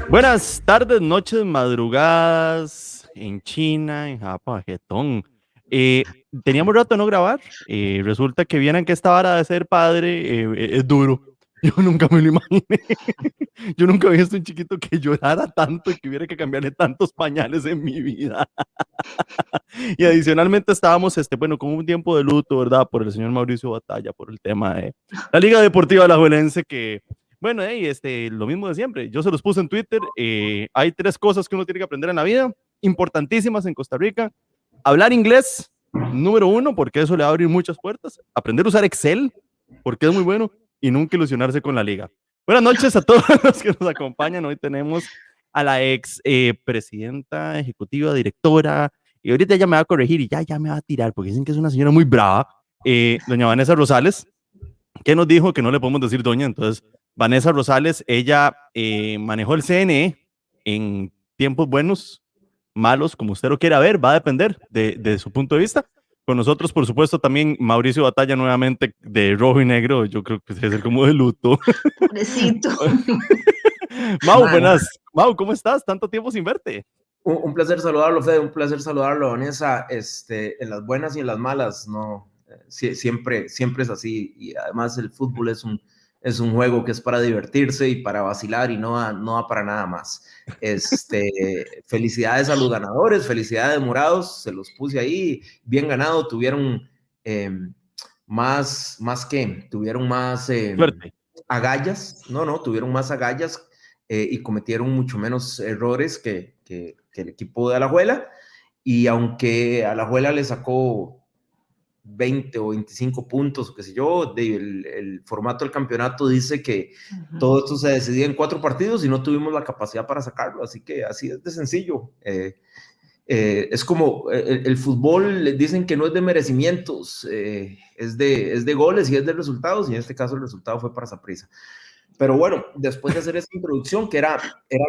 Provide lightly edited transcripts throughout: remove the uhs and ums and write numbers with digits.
Buenas tardes, noches, madrugadas en China, en Japón, jetón. Teníamos rato de no grabar. Resulta que vieran que esta vara de ser padre es duro. Yo nunca me lo imaginé. Yo nunca había visto un chiquito que llorara tanto y que hubiera que cambiarle tantos pañales en mi vida. Y adicionalmente estábamos, bueno, con un tiempo de luto, ¿verdad? Por el señor Mauricio Batalla, por el tema de la Liga Deportiva Alajuelense que, bueno, lo mismo de siempre. Yo se los puse en Twitter. Hay 3 cosas que uno tiene que aprender en la vida, importantísimas en Costa Rica. Hablar inglés, número 1, porque eso le va a abrir muchas puertas. Aprender a usar Excel, porque es muy bueno. Y nunca ilusionarse con la liga. Buenas noches a todos los que nos acompañan. Hoy tenemos a la ex presidenta ejecutiva, directora, y ahorita ella me va a corregir y ya me va a tirar, porque dicen que es una señora muy brava, doña Vanessa Rosales, que nos dijo que no le podemos decir doña. Entonces, Vanessa Rosales, ella manejó el CNE en tiempos buenos, malos, como usted lo quiera ver, va a depender de su punto de vista. Con nosotros, por supuesto, también Mauricio Batalla, nuevamente de rojo y negro. Yo creo que debe ser como de luto. Pobrecito. Mau, buenas. Mau, ¿cómo estás? Tanto tiempo sin verte. Un placer saludarlo, Fede, un placer saludarlo, Vanessa. En las buenas y en las malas, no, siempre es así. Y además el fútbol es un juego que es para divertirse y para vacilar y no da para nada más. Felicidades a los ganadores, felicidades morados, se los puse ahí, bien ganado, tuvieron tuvieron más agallas, tuvieron más agallas y cometieron mucho menos errores que el equipo de Alajuela, y aunque Alajuela le sacó 20 o 25 puntos, qué sé yo, el formato del campeonato dice que todo esto se decidía en 4 partidos y no tuvimos la capacidad para sacarlo, así que así es de sencillo. Es como el fútbol, les dicen que no es de merecimientos, es de goles y es de resultados, y en este caso el resultado fue para Saprissa. Pero bueno, después de hacer esa introducción que era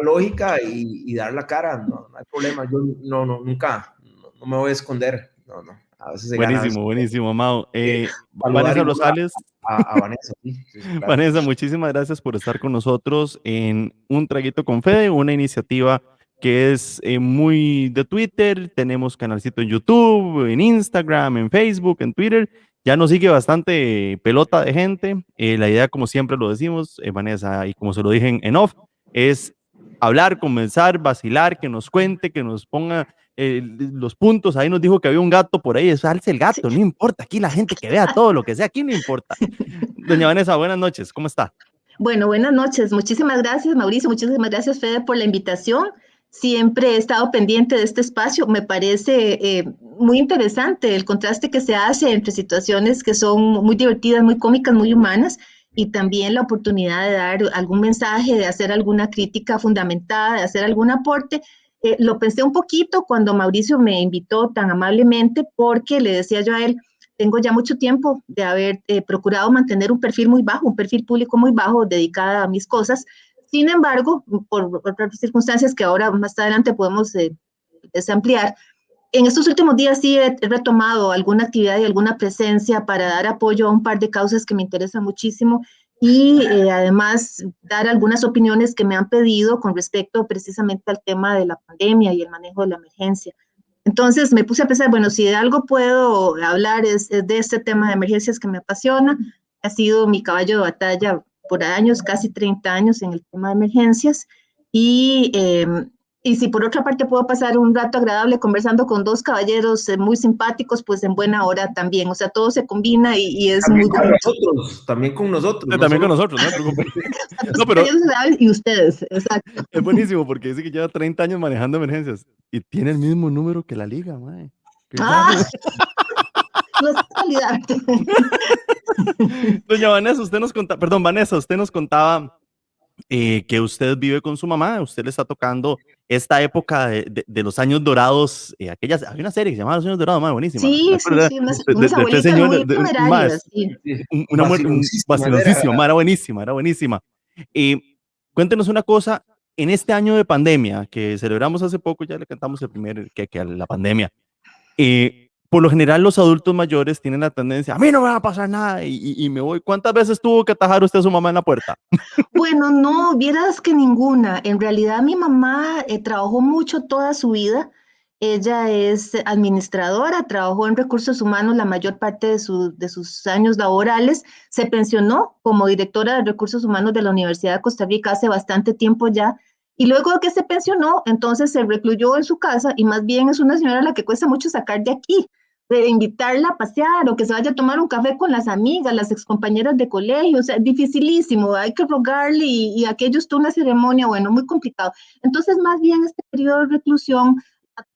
lógica y dar la cara, no hay problema. Yo nunca me voy a esconder. No. A veces se buenísimo, gana, buenísimo, Mau. Vanessa Rosales. A Vanessa, sí, claro. Vanessa, muchísimas gracias por estar con nosotros en Un Traguito con Fede, una iniciativa que es muy de Twitter. Tenemos canalcito en YouTube, en Instagram, en Facebook, en Twitter. Ya nos sigue bastante pelota de gente. La idea, como siempre lo decimos, Vanessa, y como se lo dije en off, es hablar, conversar, vacilar, que nos cuente, que nos ponga los puntos. Ahí nos dijo que había un gato por ahí, eso alce el gato, no importa, aquí la gente que vea todo lo que sea, aquí no importa. Doña Vanessa, buenas noches, ¿cómo está? Bueno, buenas noches, muchísimas gracias Mauricio, muchísimas gracias Fede por la invitación. Siempre he estado pendiente de este espacio, me parece muy interesante el contraste que se hace entre situaciones que son muy divertidas, muy cómicas, muy humanas, y también la oportunidad de dar algún mensaje, de hacer alguna crítica fundamentada, de hacer algún aporte. Lo pensé un poquito cuando Mauricio me invitó tan amablemente, porque le decía yo a él, tengo ya mucho tiempo de haber procurado mantener un perfil muy bajo, un perfil público muy bajo, dedicada a mis cosas. Sin embargo, por otras circunstancias que ahora más adelante podemos desampliar, en estos últimos días sí he retomado alguna actividad y alguna presencia para dar apoyo a un par de causas que me interesan muchísimo, y además dar algunas opiniones que me han pedido con respecto precisamente al tema de la pandemia y el manejo de la emergencia. Entonces me puse a pensar, bueno, si de algo puedo hablar es de este tema de emergencias que me apasiona. Ha sido mi caballo de batalla por años, casi 30 años en el tema de emergencias, y si por otra parte puedo pasar un rato agradable conversando con 2 caballeros muy simpáticos, pues en buena hora también. O sea, todo se combina y es también muy bonito. bonito. También con nosotros. Sí, también con nosotros, no me preocupe. No, pero y ustedes, exacto. Es buenísimo porque dice que lleva 30 años manejando emergencias y tiene el mismo número que la liga, mae. No es casualidad. Doña Vanessa, Vanessa, usted nos contaba que usted vive con su mamá, usted le está tocando esta época de los años dorados, había una serie que se llamaba Los Años Dorados, mae, buenísima. Sí, unas abuelitas muy temerarias. Una muerte vaciloncísima, era buenísima. Cuéntenos una cosa, en este año de pandemia que celebramos hace poco, ya le cantamos el primer que a la pandemia, por lo general los adultos mayores tienen la tendencia, a mí no me va a pasar nada y me voy. ¿Cuántas veces tuvo que atajar usted a su mamá en la puerta? Bueno, no, vieras que ninguna. En realidad mi mamá trabajó mucho toda su vida. Ella es administradora, trabajó en recursos humanos la mayor parte de sus años laborales. Se pensionó como directora de recursos humanos de la Universidad de Costa Rica hace bastante tiempo ya. Y luego de que se pensionó, entonces se recluyó en su casa y más bien es una señora a la que cuesta mucho sacar de aquí, de invitarla a pasear o que se vaya a tomar un café con las amigas, las excompañeras de colegio, o sea, dificilísimo, hay que rogarle y aquello es toda una ceremonia, bueno, muy complicado. Entonces, más bien este periodo de reclusión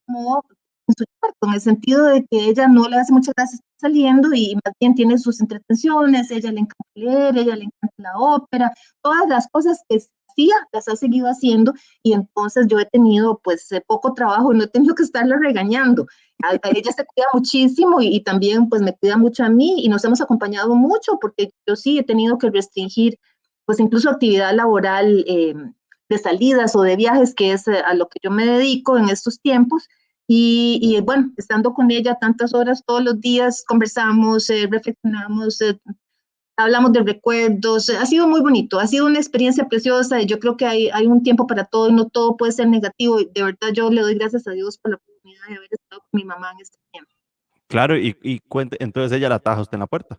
como en su cuarto, en el sentido de que ella no le hace muchas gracias saliendo y más bien tiene sus entretenciones, ella le encanta leer, ella le encanta la ópera, todas las cosas que hacía, las ha seguido haciendo y entonces yo he tenido pues poco trabajo y no he tenido que estarla regañando. A ella se cuida muchísimo y también pues me cuida mucho a mí y nos hemos acompañado mucho porque yo sí he tenido que restringir pues incluso actividad laboral de salidas o de viajes, que es a lo que yo me dedico en estos tiempos. Y bueno, estando con ella tantas horas todos los días, conversamos, reflexionamos, hablamos de recuerdos, ha sido muy bonito, ha sido una experiencia preciosa y yo creo que hay un tiempo para todo y no todo puede ser negativo. Y de verdad yo le doy gracias a Dios por la oportunidad de haber estado con mi mamá en este tiempo. Claro, y cuente, entonces ella la ataja usted en la puerta.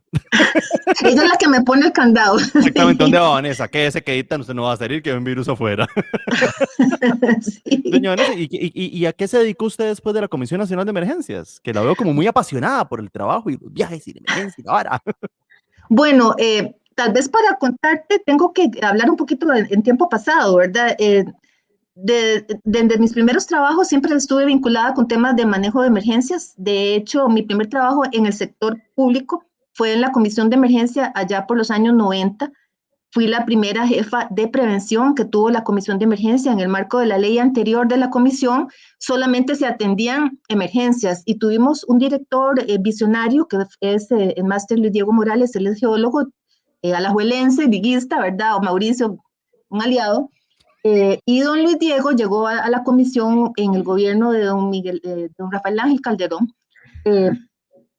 Ella es la que me pone el candado. Exactamente, Sí. ¿dónde va Vanessa? Quédese quedita, usted no va a salir, que hay un virus afuera. Sí. Doña Vanessa, ¿y a qué se dedicó usted después de la Comisión Nacional de Emergencias? Que la veo como muy apasionada por el trabajo y los viajes y la emergencia y la vara. Bueno, tal vez para contarte tengo que hablar un poquito en tiempo pasado, ¿verdad? Desde mis primeros trabajos siempre estuve vinculada con temas de manejo de emergencias. De hecho, mi primer trabajo en el sector público fue en la Comisión de Emergencia allá por los años 90. Fui la primera jefa de prevención que tuvo la Comisión de Emergencia. En el marco de la ley anterior de la comisión, solamente se atendían emergencias y tuvimos un director visionario que es el máster Luis Diego Morales, él es geólogo alajuelense, diguista, ¿verdad? O Mauricio, un aliado. Y don Luis Diego llegó a la comisión en el gobierno de don Rafael Ángel Calderón, eh,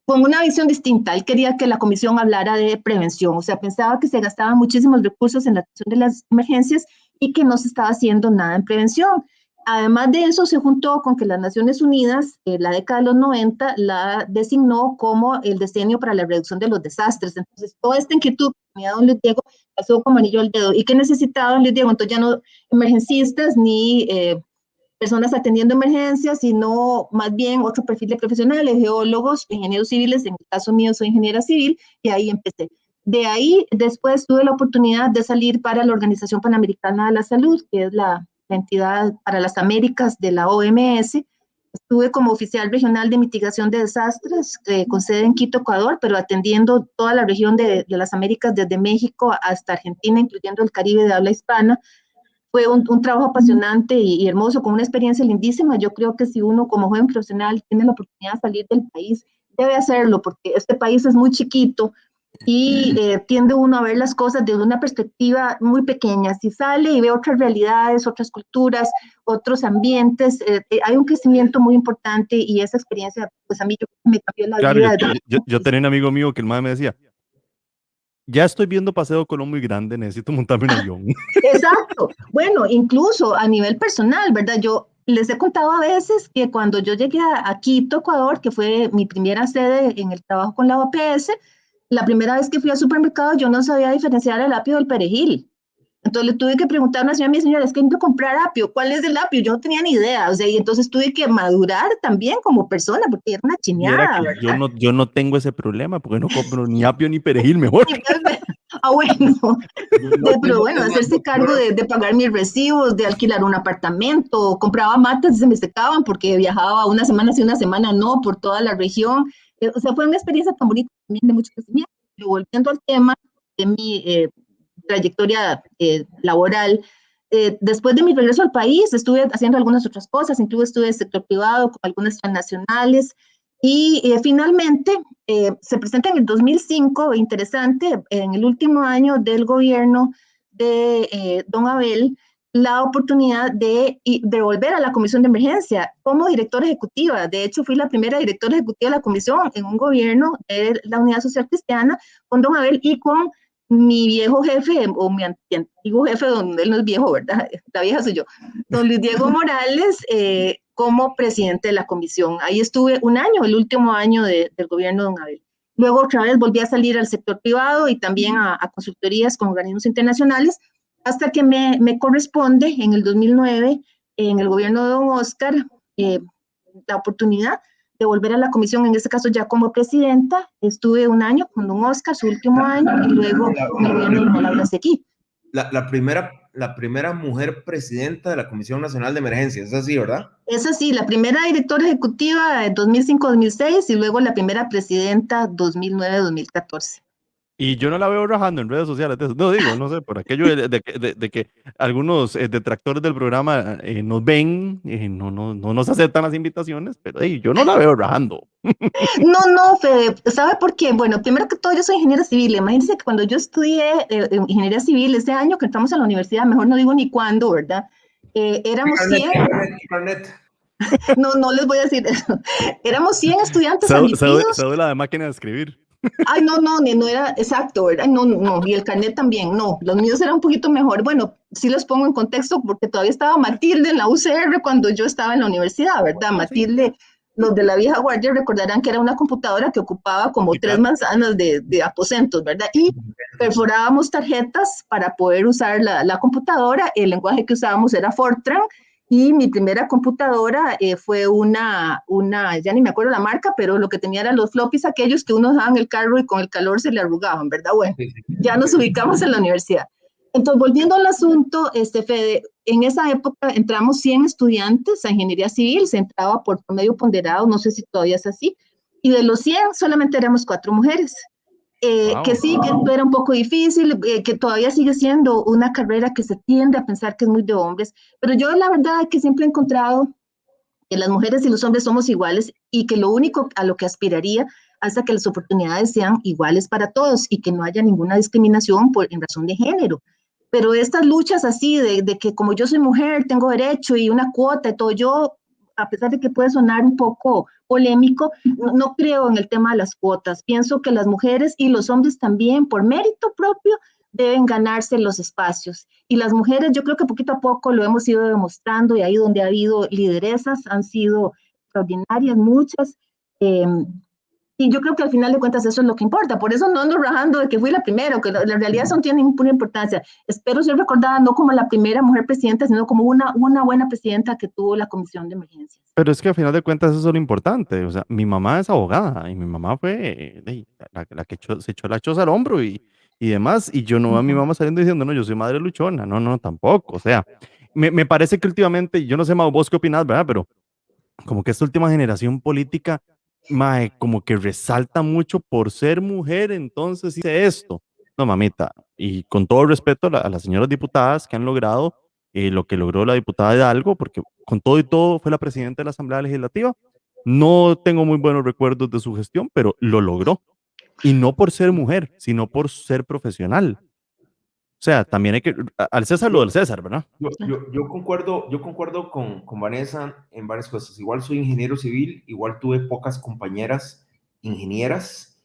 con una visión distinta. Él quería que la comisión hablara de prevención, o sea, pensaba que se gastaban muchísimos recursos en la atención de las emergencias y que no se estaba haciendo nada en prevención. Además de eso, se juntó con que las Naciones Unidas, en la década de los 90, la designó como el decenio para la reducción de los desastres. Entonces, toda esta inquietud que tenía don Luis Diego pasó como anillo al dedo. ¿Y qué necesitaba don Luis Diego? Entonces, ya no emergencistas ni personas atendiendo emergencias, sino más bien otro perfil de profesionales, geólogos, ingenieros civiles, en el caso mío soy ingeniera civil, y ahí empecé. De ahí después tuve la oportunidad de salir para la Organización Panamericana de la Salud, que es la entidad para las Américas de la OMS. Estuve como oficial regional de mitigación de desastres, con sede en Quito, Ecuador, pero atendiendo toda la región de las Américas, desde México hasta Argentina, incluyendo el Caribe de habla hispana. Fue un trabajo apasionante y hermoso, con una experiencia lindísima. Yo creo que si uno como joven profesional tiene la oportunidad de salir del país, debe hacerlo, porque este país es muy chiquito y tiende uno a ver las cosas desde una perspectiva muy pequeña. Si sale y ve otras realidades, otras culturas, otros ambientes, hay un crecimiento muy importante y esa experiencia, pues a mí me cambió la Claro, vida. yo tenía un amigo mío que el madre me decía, ya estoy viendo Paseo Colón muy grande, necesito montarme un avión. Exacto. Bueno, incluso a nivel personal, ¿verdad? Yo les he contado a veces que cuando yo llegué a Quito, Ecuador, que fue mi primera sede en el trabajo con la OPS, la primera vez que fui al supermercado yo no sabía diferenciar el apio del perejil. Entonces le tuve que preguntar a una señora, mi señora, es que necesito comprar apio, ¿cuál es el apio? Yo no tenía ni idea, o sea, y entonces tuve que madurar también como persona, porque era una Viera chineada, que ¿verdad? yo no tengo ese problema, porque no compro ni apio ni perejil, mejor. Ah, bueno, Yo no pero tengo bueno, tema hacerse cargo de pagar mis recibos, de alquilar un apartamento, compraba matas y se me secaban porque viajaba una semana sí, una semana no, por toda la región. O sea, fue una experiencia tan bonita también de mucho crecimiento. Pero volviendo al tema de mi trayectoria laboral, después de mi regreso al país, estuve haciendo algunas otras cosas, incluso estuve en el sector privado con algunas transnacionales y finalmente se presenta en el 2005, interesante, en el último año del gobierno de don Abel, la oportunidad de volver a la Comisión de Emergencia como directora ejecutiva. De hecho, fui la primera directora ejecutiva de la comisión en un gobierno de la Unidad Social Cristiana con don Abel y con mi viejo jefe, o mi antiguo jefe, donde él no es viejo, ¿verdad? La vieja soy yo, don Luis Diego Morales, como presidente de la comisión. Ahí estuve un año, el último año del gobierno de don Abel. Luego otra vez volví a salir al sector privado y también a consultorías con organismos internacionales, hasta que me corresponde en el 2009, en el gobierno de don Oscar, la oportunidad de volver a la comisión, en este caso ya como presidenta. Estuve un año con don Oscar, su último año, y luego en el gobierno de don Laura Seguí. La primera mujer presidenta de la Comisión Nacional de Emergencias, es así, ¿verdad? Es así, la primera directora ejecutiva 2005-2006 y luego la primera presidenta 2009-2014. Y yo no la veo rajando en redes sociales. No digo, no sé, por aquello de que algunos detractores del programa nos ven, no nos aceptan las invitaciones, pero yo no la veo rajando. No, Fede, ¿sabe por qué? Bueno, primero que todo, yo soy ingeniera civil. Imagínense que cuando yo estudié ingeniería civil, ese año que entramos a la universidad, mejor no digo ni cuándo, ¿verdad? Éramos 100. No les voy a decir eso. Éramos 100 estudiantes admitidos. Cédula de máquina de escribir. Ay, no era exacto, ¿verdad? No, y el carnet también, no, los míos eran un poquito mejor. Bueno, sí los pongo en contexto porque todavía estaba Matilde en la UCR cuando yo estaba en la universidad, ¿verdad? Matilde, los de la vieja guardia recordarán que era una computadora que ocupaba como 3 manzanas de aposentos, ¿verdad? Y perforábamos tarjetas para poder usar la computadora. El lenguaje que usábamos era Fortran. Y mi primera computadora fue una, ya ni me acuerdo la marca, pero lo que tenía eran los floppies aquellos que uno dejaba en el carro y con el calor se le arrugaban, ¿verdad? Bueno, ya nos ubicamos en la universidad. Entonces, volviendo al asunto, Fede, en esa época entramos 100 estudiantes a ingeniería civil, se entraba por promedio ponderado, no sé si todavía es así, y de los 100 solamente éramos 4 mujeres. Wow. Que sí, que era un poco difícil, que todavía sigue siendo una carrera que se tiende a pensar que es muy de hombres, pero yo la verdad es que siempre he encontrado que las mujeres y los hombres somos iguales y que lo único a lo que aspiraría hasta que las oportunidades sean iguales para todos y que no haya ninguna discriminación en razón de género. Pero estas luchas así de que como yo soy mujer tengo derecho y una cuota y todo, yo, a pesar de que puede sonar un poco polémico, no creo en el tema de las cuotas. Pienso que las mujeres y los hombres también, por mérito propio, deben ganarse los espacios. Y las mujeres, yo creo que poquito a poco lo hemos ido demostrando, y ahí donde ha habido lideresas han sido extraordinarias, muchas. Y yo creo que al final de cuentas eso es lo que importa. Por eso no ando rajando de que fui la primera, que la realidad eso no tiene ninguna importancia. Espero ser recordada no como la primera mujer presidenta, sino como una buena presidenta que tuvo la Comisión de Emergencias. Pero es que al final de cuentas eso es lo importante. O sea, mi mamá es abogada y mi mamá fue la que se echó la choza al hombro y demás. Y yo no veo a mi mamá saliendo diciendo, no, yo soy madre luchona. No, tampoco. O sea, me parece que últimamente, yo no sé, Mau, vos qué opinás, ¿verdad? Pero como que esta última generación política, mae, como que resalta mucho por ser mujer, entonces hice esto. No, mamita, y con todo el respeto a las señoras diputadas que han logrado lo que logró la diputada Hidalgo, porque con todo y todo fue la presidenta de la Asamblea Legislativa. No tengo muy buenos recuerdos de su gestión, pero lo logró. Y no por ser mujer, sino por ser profesional. O sea, también hay que, al César lo del César, ¿verdad? Yo concuerdo con Vanessa en varias cosas. Igual soy ingeniero civil, igual tuve pocas compañeras ingenieras,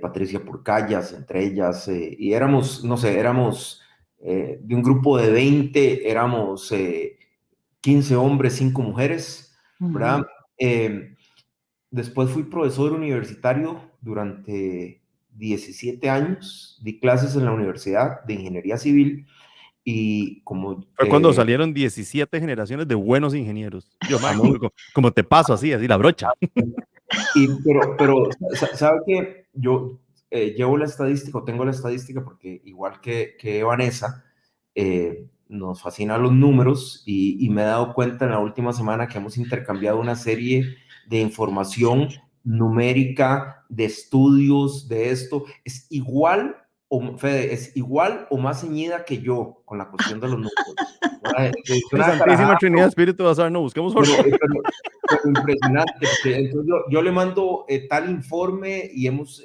Patricia Purcallas, entre ellas, y éramos, no sé, de un grupo de 20, éramos 15 hombres, 5 mujeres, ¿verdad? Después fui profesor universitario durante 17 años, di clases en la Universidad de Ingeniería Civil y como... Fue cuando salieron 17 generaciones de buenos ingenieros. Yo, como te paso así la brocha. Pero ¿sabe qué? Yo llevo la estadística, o tengo la estadística, porque igual que Vanessa, nos fascinan los números y me he dado cuenta en la última semana que hemos intercambiado una serie de información numérica, de estudios, de esto. Es igual, Fede, es igual o más ceñida que yo con la cuestión de los números. Santísima Trinidad, Espíritu Azar, no busquemos otro. Pero impresionante, porque entonces yo le mando tal informe y hemos,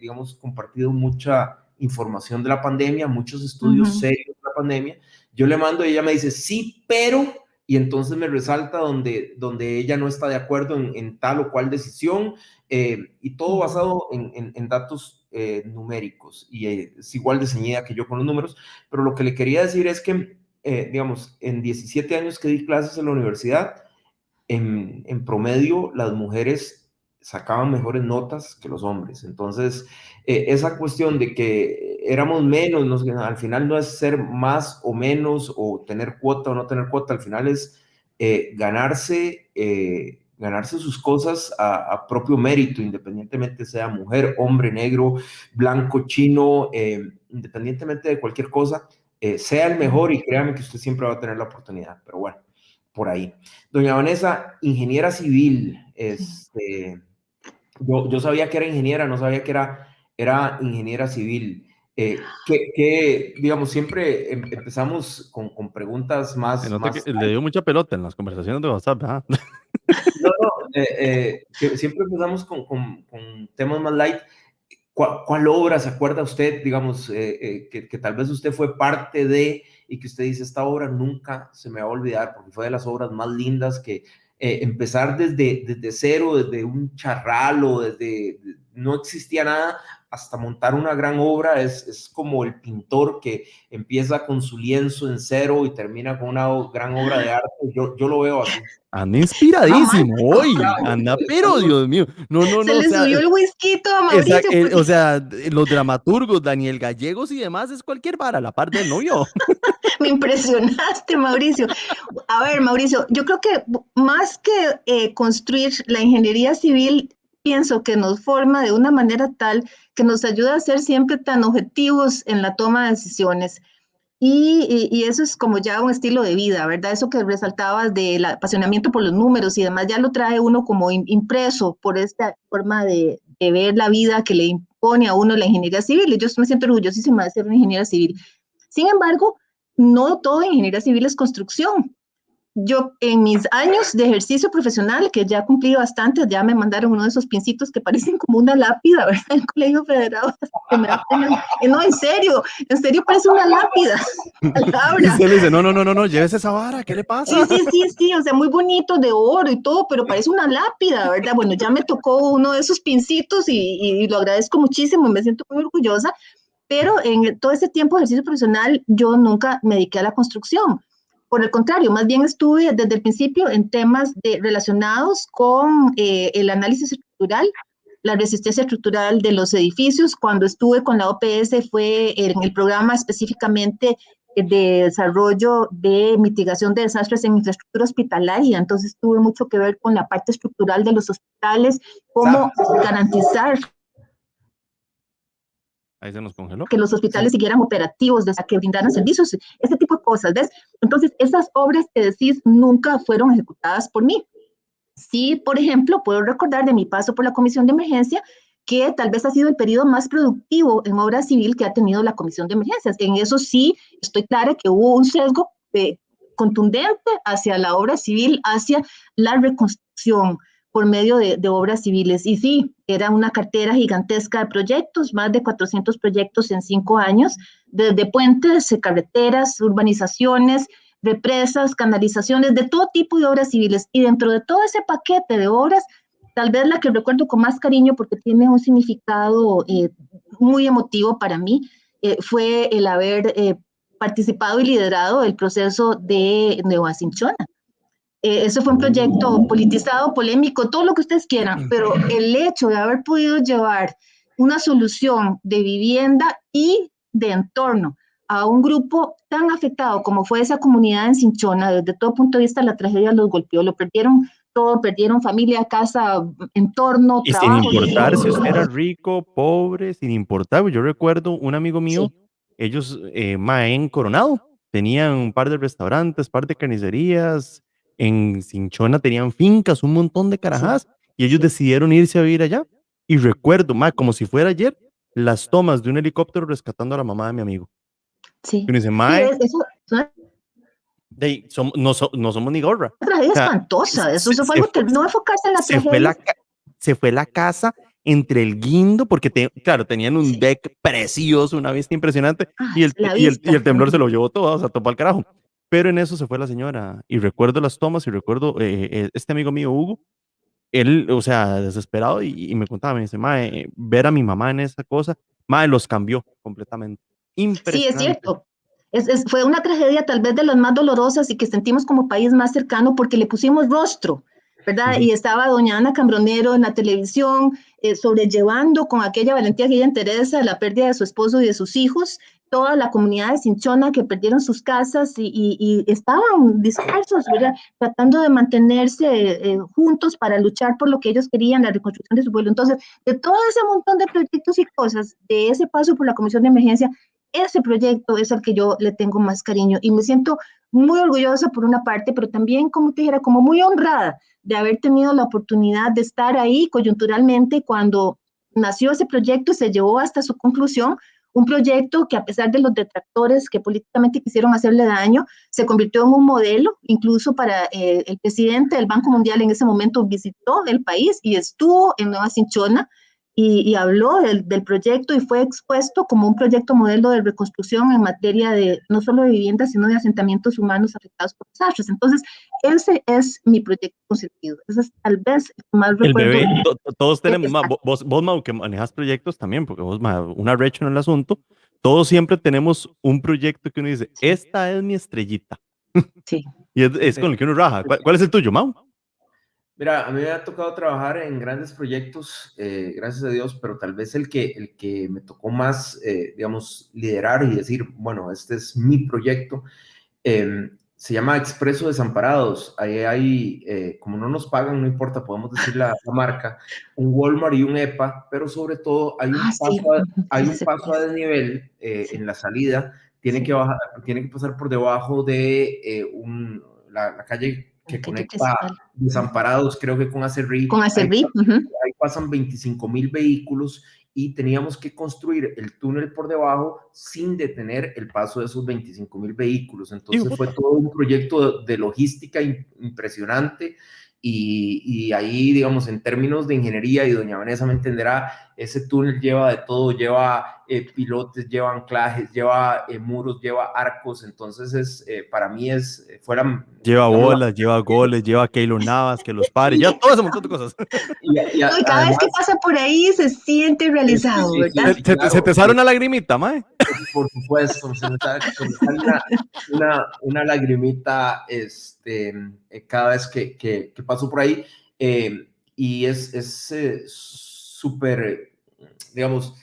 digamos, compartido mucha información de la pandemia, muchos estudios serios de la pandemia, Yo le mando y ella me dice, sí, pero, y entonces me resalta donde ella no está de acuerdo en tal o cual decisión, y todo basado en datos numéricos, y es igual de ceñida que yo con los números, pero lo que le quería decir es que, digamos, en 17 años que di clases en la universidad, en promedio las mujeres sacaban mejores notas que los hombres. Entonces, esa cuestión de que éramos menos, al final no es ser más o menos, o tener cuota o no tener cuota, al final es ganarse sus cosas a propio mérito, independientemente sea mujer, hombre, negro, blanco, chino, independientemente de cualquier cosa, sea el mejor, y créame que usted siempre va a tener la oportunidad. Pero bueno, por ahí. Doña Vanessa, ingeniera civil, yo sabía que era ingeniera, no sabía que era ingeniera civil. Digamos, siempre empezamos con preguntas Se más... nota que le dio mucha pelota en las conversaciones de WhatsApp, ¿verdad? No, siempre empezamos con temas más light. ¿Cuál obra se acuerda usted, digamos, que tal vez usted fue parte de, y que usted dice, esta obra nunca se me va a olvidar, porque fue de las obras más lindas, que empezar desde cero, desde un charral, o no existía nada, hasta montar una gran obra? Es como el pintor que empieza con su lienzo en cero y termina con una gran obra de arte. Yo lo veo así. Anda inspiradísimo hoy, anda, pero Dios mío, no, Se o le sea, subió el whisky a Mauricio. o sea, los dramaturgos, Daniel Gallegos y demás, es cualquier vara, la parte del novio. Me impresionaste, Mauricio. A ver, Mauricio, yo creo que más que construir la ingeniería civil, pienso que nos forma de una manera tal que nos ayuda a ser siempre tan objetivos en la toma de decisiones. Y eso es como ya un estilo de vida, ¿verdad? Eso que resaltabas del apasionamiento por los números y demás, ya lo trae uno como impreso por esta forma de ver la vida que le impone a uno la ingeniería civil. Y yo me siento orgullosísima de ser una ingeniera civil. Sin embargo, no todo ingeniería civil es construcción. Yo en mis años de ejercicio profesional, que ya cumplí bastante, ya me mandaron uno de esos pincitos que parecen como una lápida, ¿verdad? En el Colegio Federado. No, en serio parece una lápida. Y Palabra. usted le dice, no, llévese esa vara, ¿qué le pasa? Sí, o sea, muy bonito, de oro y todo, pero parece una lápida, ¿verdad? Bueno, ya me tocó uno de esos pincitos y lo agradezco muchísimo, me siento muy orgullosa, pero en todo ese tiempo de ejercicio profesional yo nunca me dediqué a la construcción. Por el contrario, más bien estuve desde el principio en temas relacionados con el análisis estructural, la resistencia estructural de los edificios. Cuando estuve con la OPS fue en el programa específicamente de desarrollo de mitigación de desastres en infraestructura hospitalaria, entonces tuve mucho que ver con la parte estructural de los hospitales, cómo garantizar Ahí se nos congeló. que los hospitales siguieran operativos, que brindaran servicios, ese tipo de cosas, ¿ves? Entonces, esas obras que decís nunca fueron ejecutadas por mí. Sí, por ejemplo, puedo recordar de mi paso por la Comisión de Emergencia que tal vez ha sido el periodo más productivo en obra civil que ha tenido la Comisión de Emergencias. En eso sí, estoy clara que hubo un sesgo contundente hacia la obra civil, hacia la reconstrucción por medio de obras civiles. Y sí, era una cartera gigantesca de proyectos, más de 400 proyectos en 5 años, desde puentes, carreteras, urbanizaciones, represas, canalizaciones, de todo tipo de obras civiles. Y dentro de todo ese paquete de obras, tal vez la que recuerdo con más cariño porque tiene un significado muy emotivo para mí, fue el haber participado y liderado el proceso de Nueva Cinchona. Eso fue un proyecto politizado, polémico, todo lo que ustedes quieran, pero el hecho de haber podido llevar una solución de vivienda y de entorno a un grupo tan afectado como fue esa comunidad en Cinchona, desde todo punto de vista la tragedia los golpeó, lo perdieron todo, perdieron familia, casa, entorno, Y sin trabajo. importar si usted era rico, pobre, sin importar. Yo recuerdo un amigo mío, Sí. ellos en Coronado tenían un par de restaurantes, par de carnicerías, en Cinchona tenían fincas, un montón de carajas, y ellos decidieron irse a vivir allá. Y recuerdo, como si fuera ayer, las tomas de un helicóptero rescatando a la mamá de mi amigo. Sí, Y uno dice, sí, eso es una no somos ni gorra. tragedia O sea, espantosa, eso fue algo, no enfocarse en la se fue tragedia. se fue la casa entre el guindo, porque claro, tenían un deck precioso, una vista impresionante, y La y vista. el temblor se lo llevó todo, o sea, topó al carajo. Pero en eso se fue la señora, y recuerdo las tomas, y recuerdo este amigo mío, Hugo, él, o sea, desesperado, y me contaba, me dice, mae, ver a mi mamá en esa cosa, mae, los cambió completamente. Sí, es Impresionante. cierto. Fue una tragedia tal vez de las más dolorosas y que sentimos como país más cercano porque le pusimos rostro, ¿verdad? Y estaba doña Ana Cambronero en la televisión sobrellevando con aquella valentía que ella interesa la pérdida de su esposo y de sus hijos, toda la comunidad de Cinchona que perdieron sus casas y estaban dispersos, ¿verdad? Tratando de mantenerse juntos para luchar por lo que ellos querían, la reconstrucción de su pueblo. Entonces, de todo ese montón de proyectos y cosas, de ese paso por la Comisión de Emergencia, ese proyecto es al que yo le tengo más cariño y me siento muy orgullosa por una parte, pero también, como te dijera, como muy honrada de haber tenido la oportunidad de estar ahí coyunturalmente cuando nació ese proyecto y se llevó hasta su conclusión, un proyecto que a pesar de los detractores que políticamente quisieron hacerle daño, se convirtió en un modelo, incluso para el presidente del Banco Mundial en ese momento visitó el país y estuvo en Nueva Cinchona y habló del proyecto y fue expuesto como un proyecto modelo de reconstrucción en materia de no solo de viviendas, sino de asentamientos humanos afectados por desastres. Entonces, ese es mi proyecto consentido. Ese es tal vez el que más El recuerdo. bebé, todos tenemos, vos, Mau, que manejas proyectos también, porque vos, ma, una recha en el asunto, todos siempre tenemos un proyecto que uno dice, esta es mi estrellita. Sí. Y es con el que uno raja. ¿Cuál es el tuyo, Mau? Mira, a mí me ha tocado trabajar en grandes proyectos, gracias a Dios, pero tal vez el que me tocó más, digamos, liderar y decir, bueno, este es mi proyecto, se llama Expreso Desamparados. Ahí hay, como no nos pagan, no importa, podemos decir la marca, un Walmart y un EPA, pero sobre todo hay un Sí, paso a desnivel en la salida, tiene que bajar, tiene que pasar por debajo de la calle que conecta Desamparados, creo que con Acerrí. Con Acerrí. Ahí pasan 25,000 vehículos y teníamos que construir el túnel por debajo sin detener el paso de esos 25,000 vehículos. Entonces fue todo un proyecto de logística impresionante y ahí, digamos, en términos de ingeniería, y doña Vanessa me entenderá, ese túnel lleva de todo, lleva pilotes, lleva anclajes, lleva muros, lleva arcos, entonces para mí lleva bolas, lleva goles, lleva Keylor Navas, que los pare, ya todo ese montón de cosas. Y cada vez que pasa por ahí se siente realizado, ¿verdad? ¿Se te sale una lagrimita, mae? Por supuesto, se me sale una lagrimita cada vez que paso por ahí, y es súper, digamos,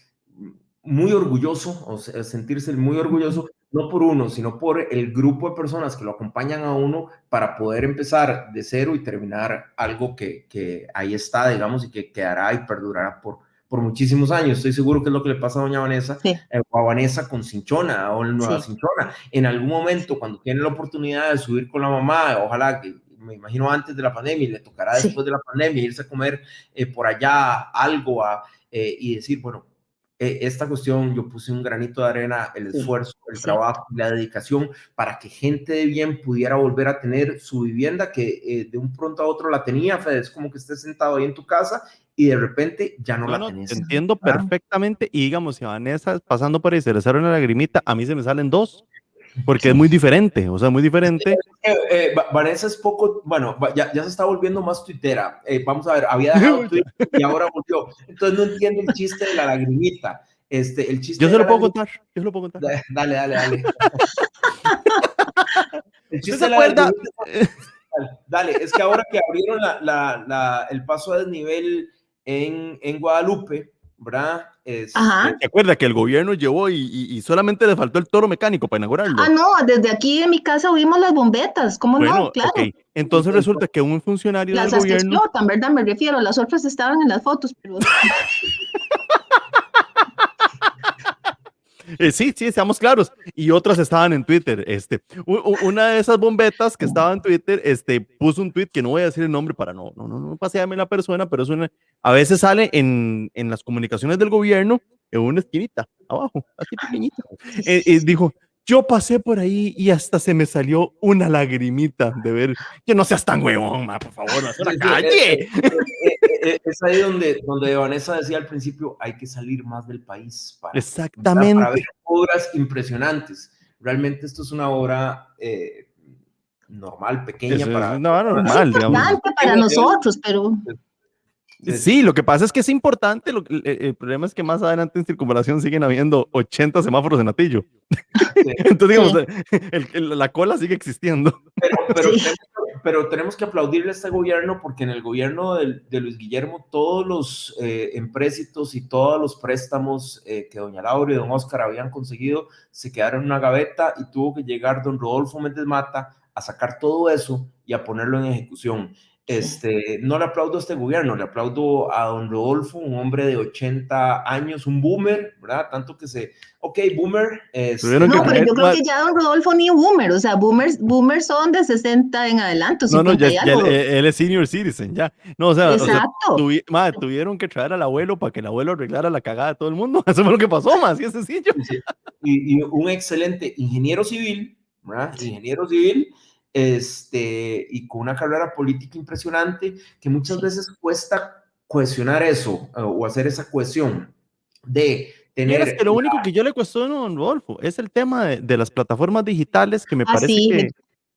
muy orgulloso, o sea, sentirse muy orgulloso, no por uno, sino por el grupo de personas que lo acompañan a uno para poder empezar de cero y terminar algo que ahí está, digamos, y que quedará y perdurará por muchísimos años. Estoy seguro que es lo que le pasa a doña Vanessa, o a Vanessa con Cinchona o en Nueva Cinchona. En algún momento, cuando tiene la oportunidad de subir con la mamá, ojalá que, me imagino antes de la pandemia, y le tocará después de la pandemia irse a comer por allá algo y decir, bueno, esta cuestión yo puse un granito de arena, el esfuerzo, el trabajo, la dedicación para que gente de bien pudiera volver a tener su vivienda que de un pronto a otro la tenía. Fede, es como que estés sentado ahí en tu casa y de repente ya no la tenés. Te entiendo perfectamente, y digamos, si a Vanessa pasando por ahí se le sale una lagrimita, a mí se me salen dos, porque es muy diferente, o sea, muy diferente. Vanessa es poco, bueno, ya se está volviendo más tuitera. Vamos a ver, había dejado Twitter y ahora volvió. Entonces no entiendo el chiste de la lagrimita. El chiste yo se lo puedo contar, yo se lo puedo contar. Dale. El chiste se acuerda. Dale, es que ahora que abrieron el paso a desnivel en Guadalupe, ¿verdad? ¿Se acuerda que el gobierno llevó y solamente le faltó el toro mecánico para inaugurarlo? Ah, no, desde aquí en mi casa oímos las bombetas, ¿cómo no? Claro. Okay. Entonces resulta que un funcionario del gobierno... Las explotan, ¿verdad? Me refiero, las otras estaban en las fotos, pero... Sí, seamos claros. Y otras estaban en Twitter. Una de esas bombetas que estaba en Twitter, puso un tweet que no voy a decir el nombre para no pasearme la persona, pero a veces sale en las comunicaciones del gobierno en una esquinita, abajo, así pequeñita. Dijo, Yo pasé por ahí y hasta se me salió una lagrimita de ver que no seas tan huevón, ma, por favor, no la calle. Es ahí donde Vanessa decía al principio, hay que salir más del país Exactamente. Para ver obras impresionantes. Realmente esto es una obra normal, pequeña. Normal, digamos. Para nosotros, pero... Sí, lo que pasa es que es importante. El problema es que más adelante en Circunvalación siguen habiendo 80 semáforos en Atillo. Sí. Entonces, digamos, la cola sigue existiendo. Pero tenemos que aplaudirle a este gobierno, porque en el gobierno de Luis Guillermo todos los empréstitos y todos los préstamos que doña Laura y don Oscar habían conseguido se quedaron en una gaveta y tuvo que llegar don Rodolfo Méndez Mata a sacar todo eso y a ponerlo en ejecución. No le aplaudo a este gobierno, le aplaudo a don Rodolfo, un hombre de 80 años, un boomer, ¿verdad? Tanto que boomer. No, pero yo creo que ya don Rodolfo ni boomer, o sea, boomers son de 60 en adelante. No, ya él es senior citizen, ya. No, exacto. Tuvieron que traer al abuelo para que el abuelo arreglara la cagada de todo el mundo. Eso fue lo que pasó, más, así es sencillo. Y un excelente ingeniero civil, ¿verdad? Sí. Ingeniero civil. Y con una carrera política impresionante, que muchas veces cuesta cohesionar eso, o hacer esa cohesión de tener... Que lo único que yo le cuestiono a don Rodolfo es el tema de las plataformas digitales, que me parece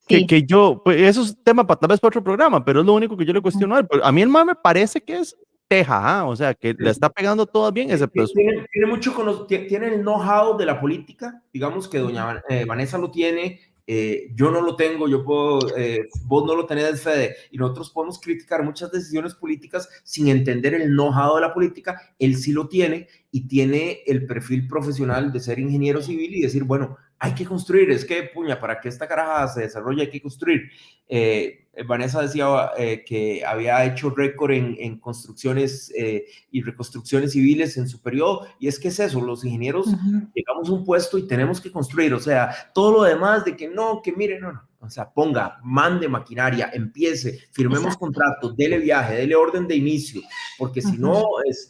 que yo, pues eso es tema tal vez para otro programa, pero es lo único que yo le cuestiono a él. Pero a mí el más me parece que es teja, o sea, que le está pegando todas bien, excepto eso. Tiene el know-how de la política, digamos que doña Vanessa lo tiene. Yo no lo tengo, vos no lo tenés, Fede, y nosotros podemos criticar muchas decisiones políticas sin entender el know-how de la política. Él sí lo tiene, y tiene el perfil profesional de ser ingeniero civil y decir, bueno, hay que construir, es que, puña, para que esta caraja se desarrolle hay que construir. Vanessa decía que había hecho récord en construcciones y reconstrucciones civiles en su periodo, y es que es eso, los ingenieros llegamos a un puesto y tenemos que construir, o sea, todo lo demás de que no, que mire, no, o sea, mande maquinaria, empiece, firmemos contratos, dele viaje, dele orden de inicio, porque si no,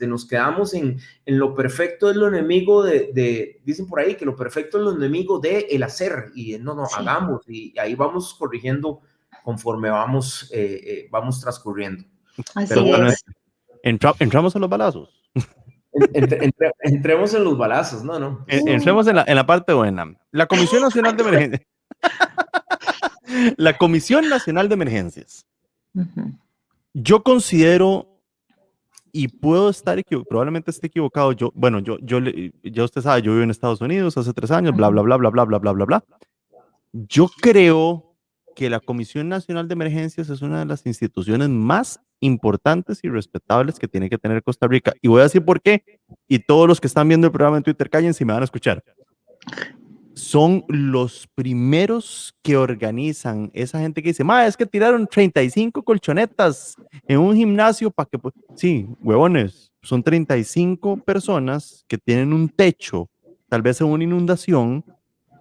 nos quedamos en lo perfecto es lo enemigo dicen por ahí que lo perfecto es lo enemigo de el hacer, y hagamos, y ahí vamos corrigiendo conforme vamos transcurriendo. Así es. Entramos en los balazos. Entremos en los balazos, no. Entremos en la parte buena. La Comisión Nacional de Emergencias. La Comisión Nacional de Emergencias. Yo considero, y puedo estar probablemente esté equivocado, ya usted sabe, yo vivo en Estados Unidos hace 3 años, bla, bla, bla, bla, bla, bla, bla, bla, bla. Yo creo que la Comisión Nacional de Emergencias es una de las instituciones más importantes y respetables que tiene que tener Costa Rica. Y voy a decir por qué. Y todos los que están viendo el programa en Twitter, cállense y me van a escuchar. Son los primeros que organizan esa gente que dice, es que tiraron 35 colchonetas en un gimnasio para que... Sí, huevones, son 35 personas que tienen un techo, tal vez en una inundación,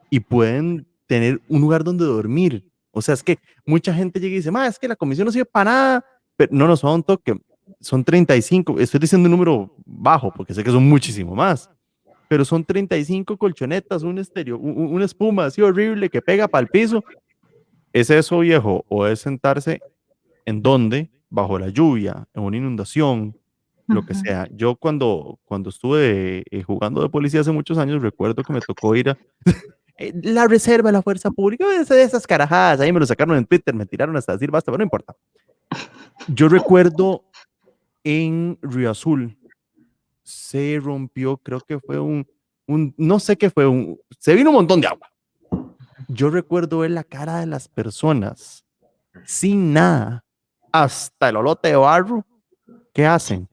y pueden tener un lugar donde dormir. O sea, es que mucha gente llega y dice, es que la comisión no sirve para nada, pero no son un toque, son 35, estoy diciendo un número bajo, porque sé que son muchísimo más, pero son 35 colchonetas, un estéreo, una espuma así horrible que pega para el piso. ¿Es eso, viejo? ¿O es sentarse en donde? Bajo la lluvia, en una inundación, lo que sea. Yo cuando estuve jugando de policía hace muchos años, recuerdo que me tocó ir a la reserva de la fuerza pública, esas carajadas, ahí me lo sacaron en Twitter, me tiraron hasta decir basta, pero no importa. Yo recuerdo en Río Azul, se rompió, creo que fue no sé qué fue, se vino un montón de agua. Yo recuerdo ver la cara de las personas sin nada, hasta el olote de barro. ¿Qué hacen?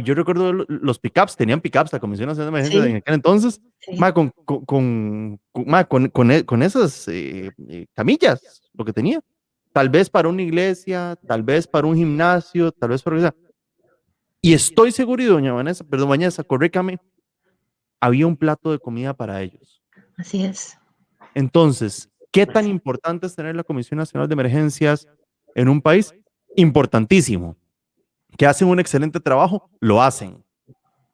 Yo recuerdo los pickups, tenían pickups, la Comisión Nacional de Emergencias en aquel entonces, con esas camillas, lo que tenía. Tal vez para una iglesia, tal vez para un gimnasio, tal vez para... Y estoy seguro, y doña Vanessa, corríjame, había un plato de comida para ellos. Así es. Entonces, ¿qué tan importante es tener la Comisión Nacional de Emergencias en un país? Importantísimo. Que hacen un excelente trabajo, lo hacen.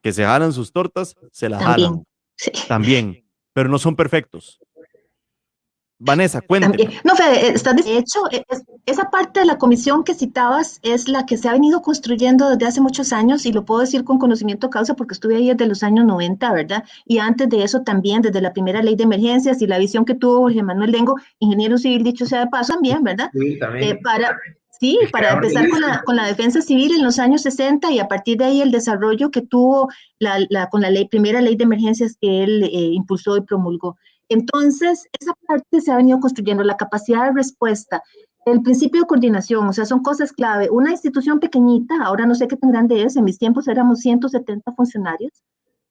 Que se jalan sus tortas, se las jalan. Sí. También, pero no son perfectos. Vanessa, cuénteme. No, Fede, de hecho, esa parte de la comisión que citabas es la que se ha venido construyendo desde hace muchos años y lo puedo decir con conocimiento de causa porque estuve ahí desde los años 90, ¿verdad? Y antes de eso también, desde la primera ley de emergencias y la visión que tuvo Jorge Manuel Lengo, ingeniero civil, dicho sea de paso también, ¿verdad? Sí, también. Sí, para empezar con la defensa civil en los años 60 y a partir de ahí el desarrollo que tuvo con la primera ley de emergencias que él impulsó y promulgó. Entonces, esa parte se ha venido construyendo, la capacidad de respuesta, el principio de coordinación, o sea, son cosas clave. Una institución pequeñita, ahora no sé qué tan grande es, en mis tiempos éramos 170 funcionarios,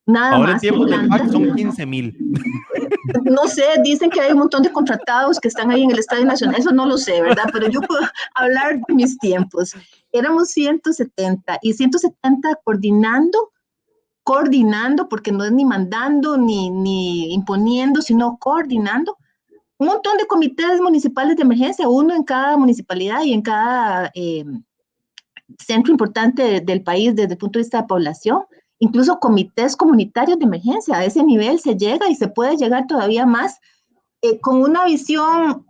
nada Ahora en más. tiempos del PAC son 15,000. No sé, dicen que hay un montón de contratados que están ahí en el Estadio Nacional, eso no lo sé, ¿verdad? Pero yo puedo hablar de mis tiempos. Éramos 170 y 170 coordinando, porque no es ni mandando ni imponiendo, sino coordinando un montón de comités municipales de emergencia, uno en cada municipalidad y en cada centro importante del país desde el punto de vista de población, incluso comités comunitarios de emergencia. A ese nivel se llega y se puede llegar todavía más con una visión,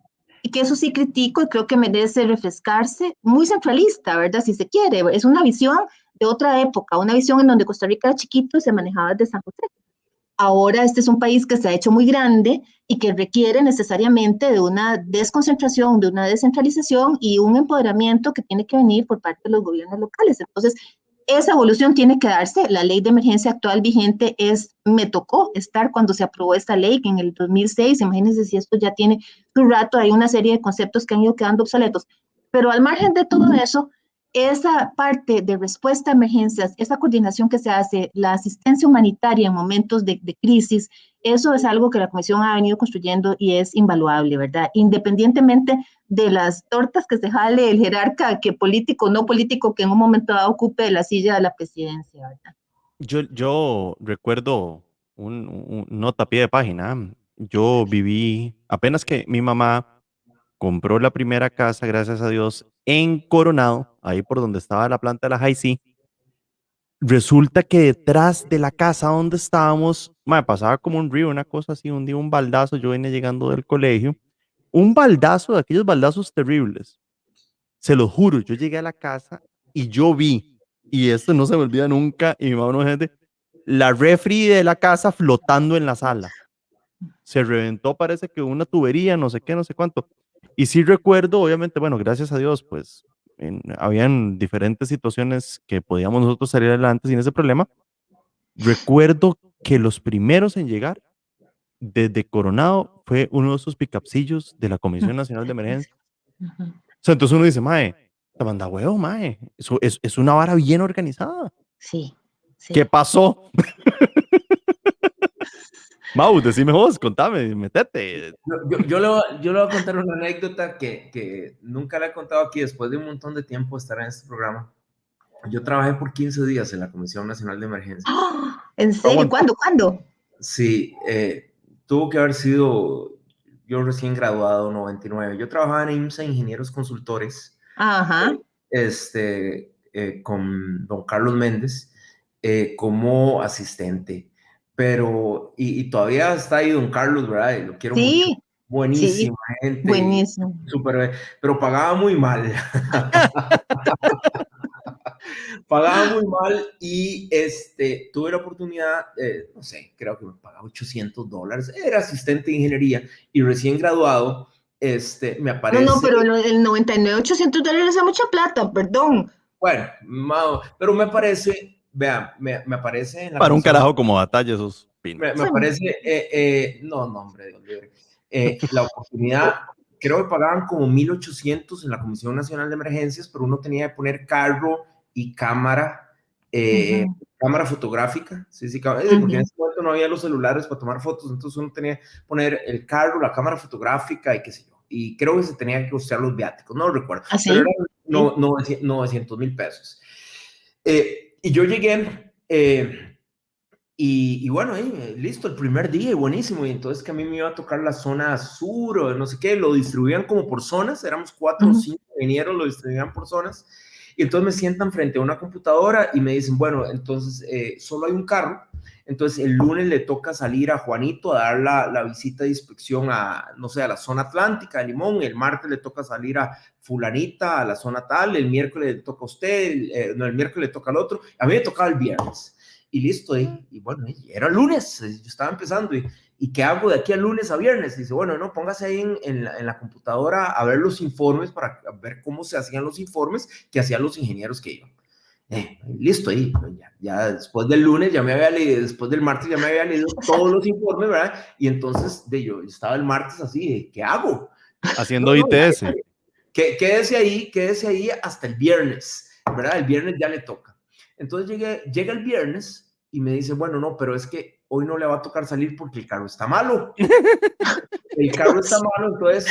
que eso sí critico y creo que merece refrescarse, muy centralista, ¿verdad? Si se quiere, es una visión de otra época, una visión en donde Costa Rica era chiquito y se manejaba desde San José. Ahora este es un país que se ha hecho muy grande y que requiere necesariamente de una desconcentración, de una descentralización y un empoderamiento que tiene que venir por parte de los gobiernos locales. Entonces, esa evolución tiene que darse. La ley de emergencia actual vigente me tocó estar cuando se aprobó esta ley en el 2006. Imagínense si esto ya tiene un rato, hay una serie de conceptos que han ido quedando obsoletos. Pero al margen de todo eso, esa parte de respuesta a emergencias, esa coordinación que se hace, la asistencia humanitaria en momentos de crisis, eso es algo que la Comisión ha venido construyendo y es invaluable, ¿verdad? Independientemente de las tortas que se jale el jerarca, que político o no político, que en un momento dado ocupe la silla de la presidencia, ¿verdad? Yo recuerdo un nota a pie de página. Yo viví, apenas que mi mamá compró la primera casa, gracias a Dios, en Coronado, ahí por donde estaba la planta de la Hi-C. Resulta que detrás de la casa donde estábamos, me pasaba como un río, una cosa así, un día un baldazo, yo venía llegando del colegio, un baldazo de aquellos baldazos terribles. Se lo juro, yo llegué a la casa y yo vi, y esto no se me olvida nunca, y mi mamá no me gente, la refri de la casa flotando en la sala. Se reventó, parece que una tubería, no sé qué, no sé cuánto. Y sí recuerdo, obviamente, bueno, gracias a Dios, pues habían diferentes situaciones que podíamos nosotros salir adelante sin ese problema. Recuerdo que los primeros en llegar desde Coronado fue uno de esos picapsillos de la Comisión Nacional de Emergencia. O sea, entonces uno dice, mae, te manda huevo, mae. Eso es una vara bien organizada. Sí, sí. ¿Qué pasó? Mau, decime vos, contame, metete. Yo le voy a contar una anécdota que nunca la he contado aquí después de un montón de tiempo estar en este programa. Yo trabajé por 15 días en la Comisión Nacional de Emergencias. ¡Oh! ¿En serio? ¿Cuándo? Sí, tuvo que haber sido yo recién graduado, 99. Yo trabajaba en IMSA, Ingenieros Consultores, Ajá. con don Carlos Méndez como asistente. Pero, y todavía está ahí don Carlos, ¿verdad? Y lo quiero mucho. Sí, Buenísima sí, gente. buenísimo. Súper, pero pagaba muy mal. Pagaba muy mal y tuve la oportunidad, no sé, creo que me pagaba $800. Era asistente de ingeniería y recién graduado, me aparece... No, pero el 99, $800 es mucha plata, perdón. Bueno, pero me aparece, vean, me aparece en la Para un comisión... carajo como batalla esos pinos. Me aparece, no, hombre, Dios libre. La oportunidad, creo que pagaban como 1,800 en la Comisión Nacional de Emergencias, pero uno tenía que poner carro y cámara, cámara fotográfica, sí, porque en ese momento no había los celulares para tomar fotos, entonces uno tenía que poner el carro, la cámara fotográfica y qué sé yo. Y creo que se tenía que costear los viáticos, no lo recuerdo, pero eran 900,000 pesos. Y yo llegué... Y bueno, listo, el primer día, buenísimo. Y entonces que a mí me iba a tocar la zona sur o no sé qué, lo distribuían como por zonas, éramos 4 o 5 ingenieros, lo distribuían por zonas. Y entonces me sientan frente a una computadora y me dicen, bueno, entonces solo hay un carro. Entonces el lunes le toca salir a Juanito a dar la visita de inspección a, no sé, a la zona atlántica de Limón. El martes le toca salir a fulanita a la zona tal. El miércoles le toca a usted. No, el miércoles le toca al otro. A mí me tocaba el viernes. Y listo. Y bueno, era lunes. Yo estaba empezando. ¿Y qué hago de aquí a lunes a viernes? Dice, bueno, no, póngase ahí en la computadora a ver los informes para ver cómo se hacían los informes que hacían los ingenieros que iban. Listo, ahí, ya después del lunes ya me había leído, después del martes ya me había leído todos los informes, ¿verdad? Y entonces yo estaba el martes así, ¿qué hago? Haciendo ITS. Quédese ahí hasta el viernes, ¿verdad? El viernes ya le toca. Entonces llega el viernes y me dice, bueno, no, pero es que hoy no le va a tocar salir porque el carro está malo. El carro está malo, entonces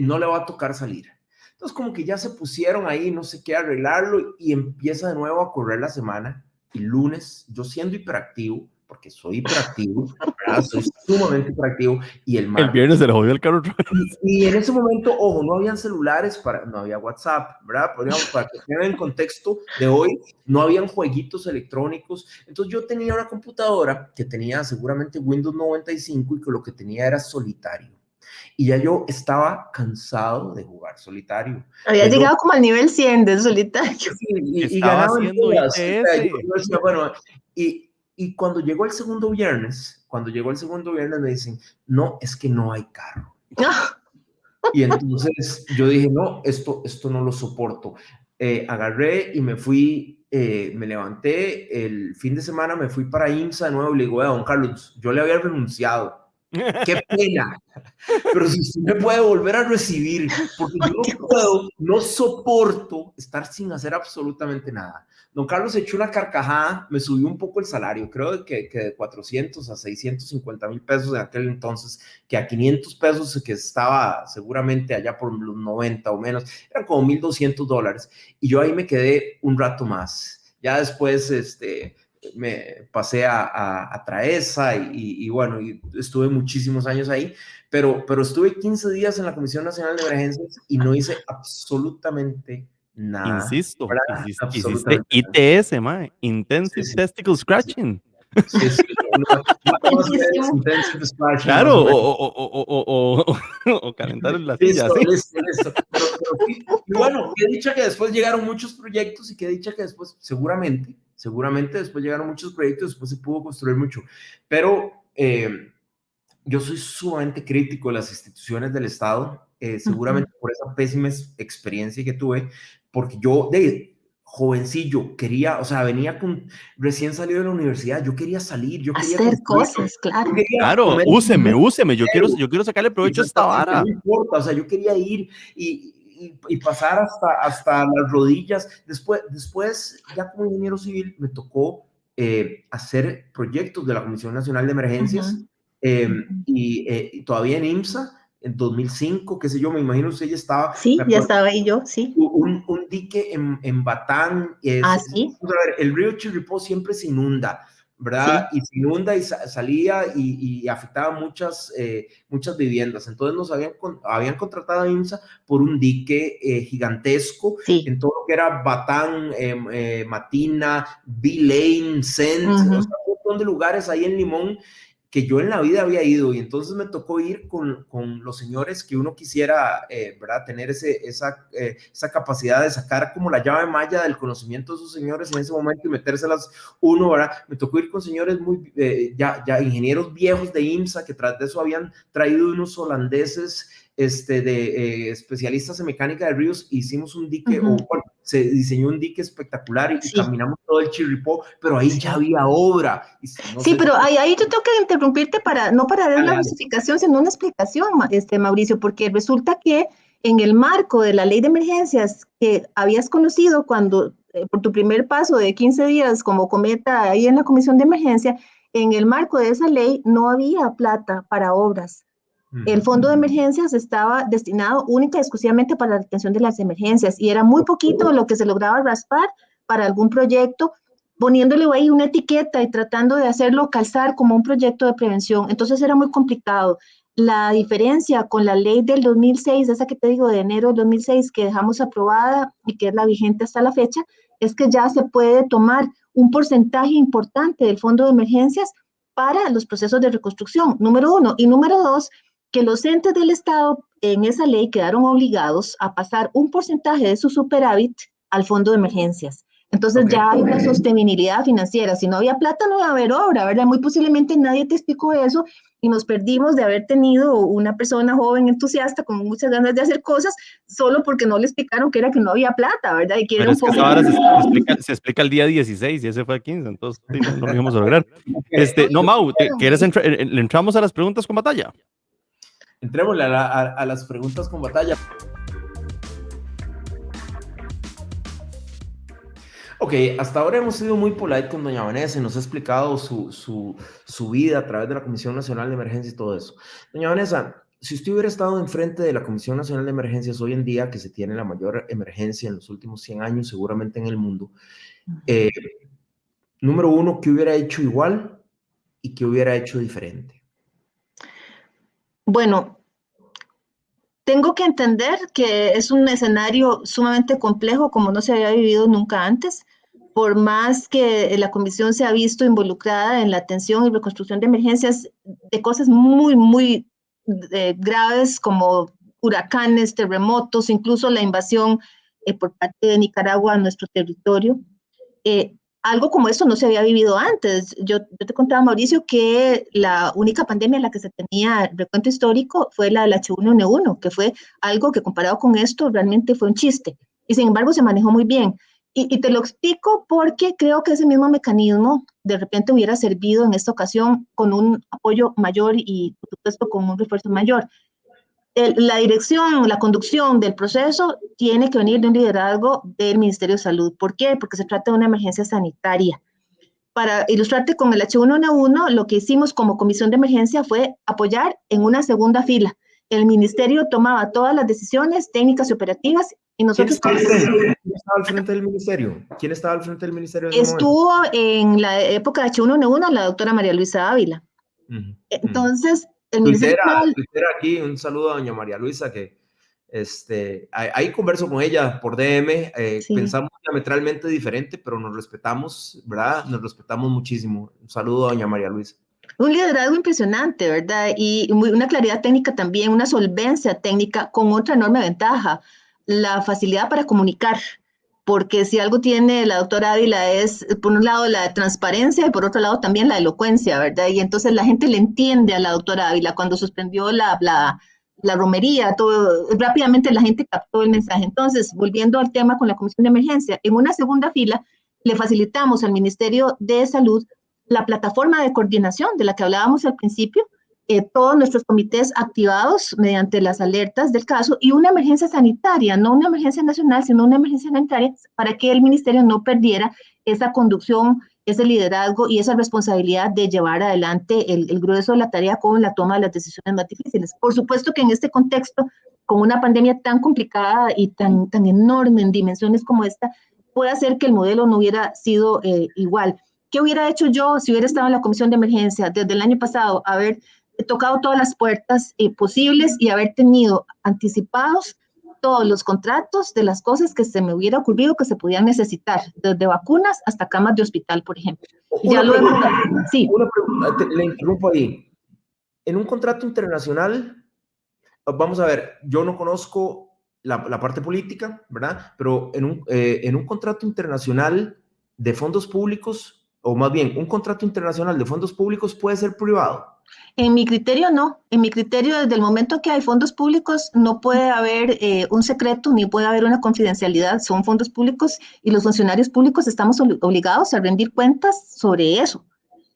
no le va a tocar salir. Entonces como que ya se pusieron ahí, no sé qué, arreglarlo y empieza de nuevo a correr la semana. Y lunes, yo siendo hiperactivo, porque soy hiperactivo, ¿verdad? Soy sumamente hiperactivo. Y el martes... El viernes se le jodió el carro. Y en ese momento, ojo, no habían celulares, no había WhatsApp, ¿verdad? Podríamos, para que tengan el contexto de hoy, no habían jueguitos electrónicos. Entonces yo tenía una computadora que tenía seguramente Windows 95 y que lo que tenía era solitario. Y ya yo estaba cansado de jugar solitario. Había llegado como al nivel 100 del solitario. Sí, y estaba ganaba haciendo todas. ITS. O sea, yo decía, bueno, y cuando llegó el segundo viernes me dicen, no, es que no hay carro. Y entonces yo dije, no, esto no lo soporto. Agarré y me fui, me levanté, el fin de semana me fui para IMSA de nuevo y le digo, don Carlos, yo le había renunciado. Qué pena, pero si usted me puede volver a recibir, porque yo no soporto estar sin hacer absolutamente nada. Don Carlos echó una carcajada, me subió un poco el salario, creo que de 400 a 650,000 pesos en aquel entonces, que a 500 pesos que estaba seguramente allá por los 90 o menos, eran como $1,200, y yo ahí me quedé un rato más. Ya después, me pasé a Traesa y bueno, y estuve muchísimos años ahí, pero estuve 15 días en la Comisión Nacional de Emergencias y no hice absolutamente nada. Insisto, hiciste Absolutamente ITS, mae. Intensive Testicle Scratching. Sí. Intensive Scratching. Claro, o calentar en la silla. Listo. Y bueno, qué dicha que después llegaron muchos proyectos y qué dicha que después, seguramente después llegaron muchos proyectos, después se pudo construir mucho. Pero yo soy sumamente crítico de las instituciones del Estado, seguramente por esa pésima experiencia que tuve, porque yo de jovencillo quería, o sea, recién salido de la universidad, yo quería salir, yo quería hacer cosas, claro. Claro, úseme, yo quiero sacarle provecho a esta vara. No importa, o sea, yo quería ir y pasar hasta las rodillas. Después, ya como ingeniero civil, me tocó hacer proyectos de la Comisión Nacional de Emergencias. Y todavía en IMSA, en 2005, qué sé yo, me imagino usted ya estaba. Sí, ya estaba ahí yo, sí. Un dique en Batán. Sí. A ver, el río Chirripó siempre se inunda, ¿verdad? Sí. Y se inunda y salía y afectaba muchas viviendas. Entonces nos habían contratado a IMSA por un dique gigantesco, sí, en todo lo que era Batán, Matina, B-Lane, Cent, o sea, un montón de lugares ahí en Limón que yo en la vida había ido, y entonces me tocó ir con los señores que uno quisiera, ¿verdad? Tener esa capacidad de sacar como la llave maya del conocimiento de esos señores en ese momento y metérselas uno, ¿verdad? Me tocó ir con señores muy, ya ingenieros viejos de IMSA, que tras de eso habían traído unos holandeses, de especialistas en mecánica de ríos. Hicimos un dique, se diseñó un dique espectacular y caminamos todo el Chirripó, pero ahí ya había obra. Pero ahí yo tengo que interrumpirte no para dar una justificación, sino una explicación, Mauricio, porque resulta que en el marco de la ley de emergencias que habías conocido cuando, por tu primer paso de 15 días como cometa ahí en la comisión de emergencia, en el marco de esa ley no había plata para obras. El fondo de emergencias estaba destinado única y exclusivamente para la atención de las emergencias y era muy poquito lo que se lograba raspar para algún proyecto, poniéndole ahí una etiqueta y tratando de hacerlo calzar como un proyecto de prevención. Entonces era muy complicado. La diferencia con la ley del 2006, esa que te digo de enero del 2006 que dejamos aprobada y que es la vigente hasta la fecha, es que ya se puede tomar un porcentaje importante del fondo de emergencias para los procesos de reconstrucción, número uno. Y número dos, que los entes del Estado en esa ley quedaron obligados a pasar un porcentaje de su superávit al fondo de emergencias. Entonces ya hay una sostenibilidad financiera. Si no había plata, no iba a haber obra, ¿verdad? Muy posiblemente nadie te explicó eso y nos perdimos de haber tenido una persona joven, entusiasta, con muchas ganas de hacer cosas, solo porque no le explicaron que era que no había plata, ¿verdad? Y que Pero era un es que poco... ahora se explica el día 16 y ese fue el 15, entonces sí, no lo íbamos a lograr. No, Mau, ¿le entramos a las preguntas con batalla? Entrémosle a las preguntas con batalla. Ok, hasta ahora hemos sido muy polite con doña Vanessa y nos ha explicado su vida a través de la Comisión Nacional de Emergencias y todo eso. Doña Vanessa, si usted hubiera estado enfrente de la Comisión Nacional de Emergencias hoy en día, que se tiene la mayor emergencia en los últimos 100 años, seguramente en el mundo, número uno, ¿qué hubiera hecho igual y qué hubiera hecho diferente? Bueno, tengo que entender que es un escenario sumamente complejo, como no se había vivido nunca antes. Por más que la comisión se ha visto involucrada en la atención y reconstrucción de emergencias de cosas muy, muy graves como huracanes, terremotos, incluso la invasión por parte de Nicaragua a nuestro territorio. Eh, Algo como esto no se había vivido antes. Yo te contaba, Mauricio, que la única pandemia en la que se tenía recuento histórico fue la del H1N1, que fue algo que comparado con esto realmente fue un chiste. Y sin embargo se manejó muy bien. Y te lo explico porque creo que ese mismo mecanismo de repente hubiera servido en esta ocasión con un apoyo mayor y, por supuesto, con un refuerzo mayor. La dirección, la conducción del proceso tiene que venir de un liderazgo del Ministerio de Salud. ¿Por qué? Porque se trata de una emergencia sanitaria. Para ilustrarte con el H1N1, lo que hicimos como comisión de emergencia fue apoyar en una segunda fila. El ministerio tomaba todas las decisiones técnicas y operativas y nosotros... ¿Quién estaba al frente del ministerio? ¿Quién estaba al frente del ministerio en ese momento? Estuvo en la época de H1N1 la doctora María Luisa Ávila. Entonces, el ministerio... Tuitera aquí, un saludo a doña María Luisa, que ahí converso con ella por DM, Sí. Pensamos diametralmente diferente, pero nos respetamos, ¿verdad? Nos respetamos muchísimo. Un saludo a doña María Luisa. Un liderazgo impresionante, ¿verdad? Y una claridad técnica también, una solvencia técnica con otra enorme ventaja, la facilidad para comunicar, porque si algo tiene la doctora Ávila es, por un lado, la transparencia y por otro lado también la elocuencia, ¿verdad? Y entonces la gente le entiende a la doctora Ávila cuando suspendió la romería, todo, rápidamente la gente captó el mensaje. Entonces, volviendo al tema con la Comisión de Emergencia, en una segunda fila le facilitamos al Ministerio de Salud la plataforma de coordinación de la que hablábamos al principio, todos nuestros comités activados mediante las alertas del caso y una emergencia sanitaria, no una emergencia nacional, sino una emergencia sanitaria para que el ministerio no perdiera esa conducción, ese liderazgo y esa responsabilidad de llevar adelante el grueso de la tarea con la toma de las decisiones más difíciles. Por supuesto que en este contexto, con una pandemia tan complicada y tan enorme en dimensiones como esta, puede hacer que el modelo no hubiera sido igual. ¿Qué hubiera hecho yo si hubiera estado en la comisión de emergencia desde el año pasado? Haber tocado todas las puertas posibles y haber tenido anticipados todos los contratos de las cosas que se me hubiera ocurrido que se podían necesitar, desde vacunas hasta camas de hospital, por ejemplo. Una pregunta, le interrumpo ahí. En un contrato internacional, vamos a ver, yo no conozco la parte política, ¿verdad? Pero en un contrato internacional de fondos públicos, o más bien, un contrato internacional de fondos públicos puede ser privado. En mi criterio no, en mi criterio desde el momento que hay fondos públicos no puede haber un secreto ni puede haber una confidencialidad, son fondos públicos y los funcionarios públicos estamos obligados a rendir cuentas sobre eso,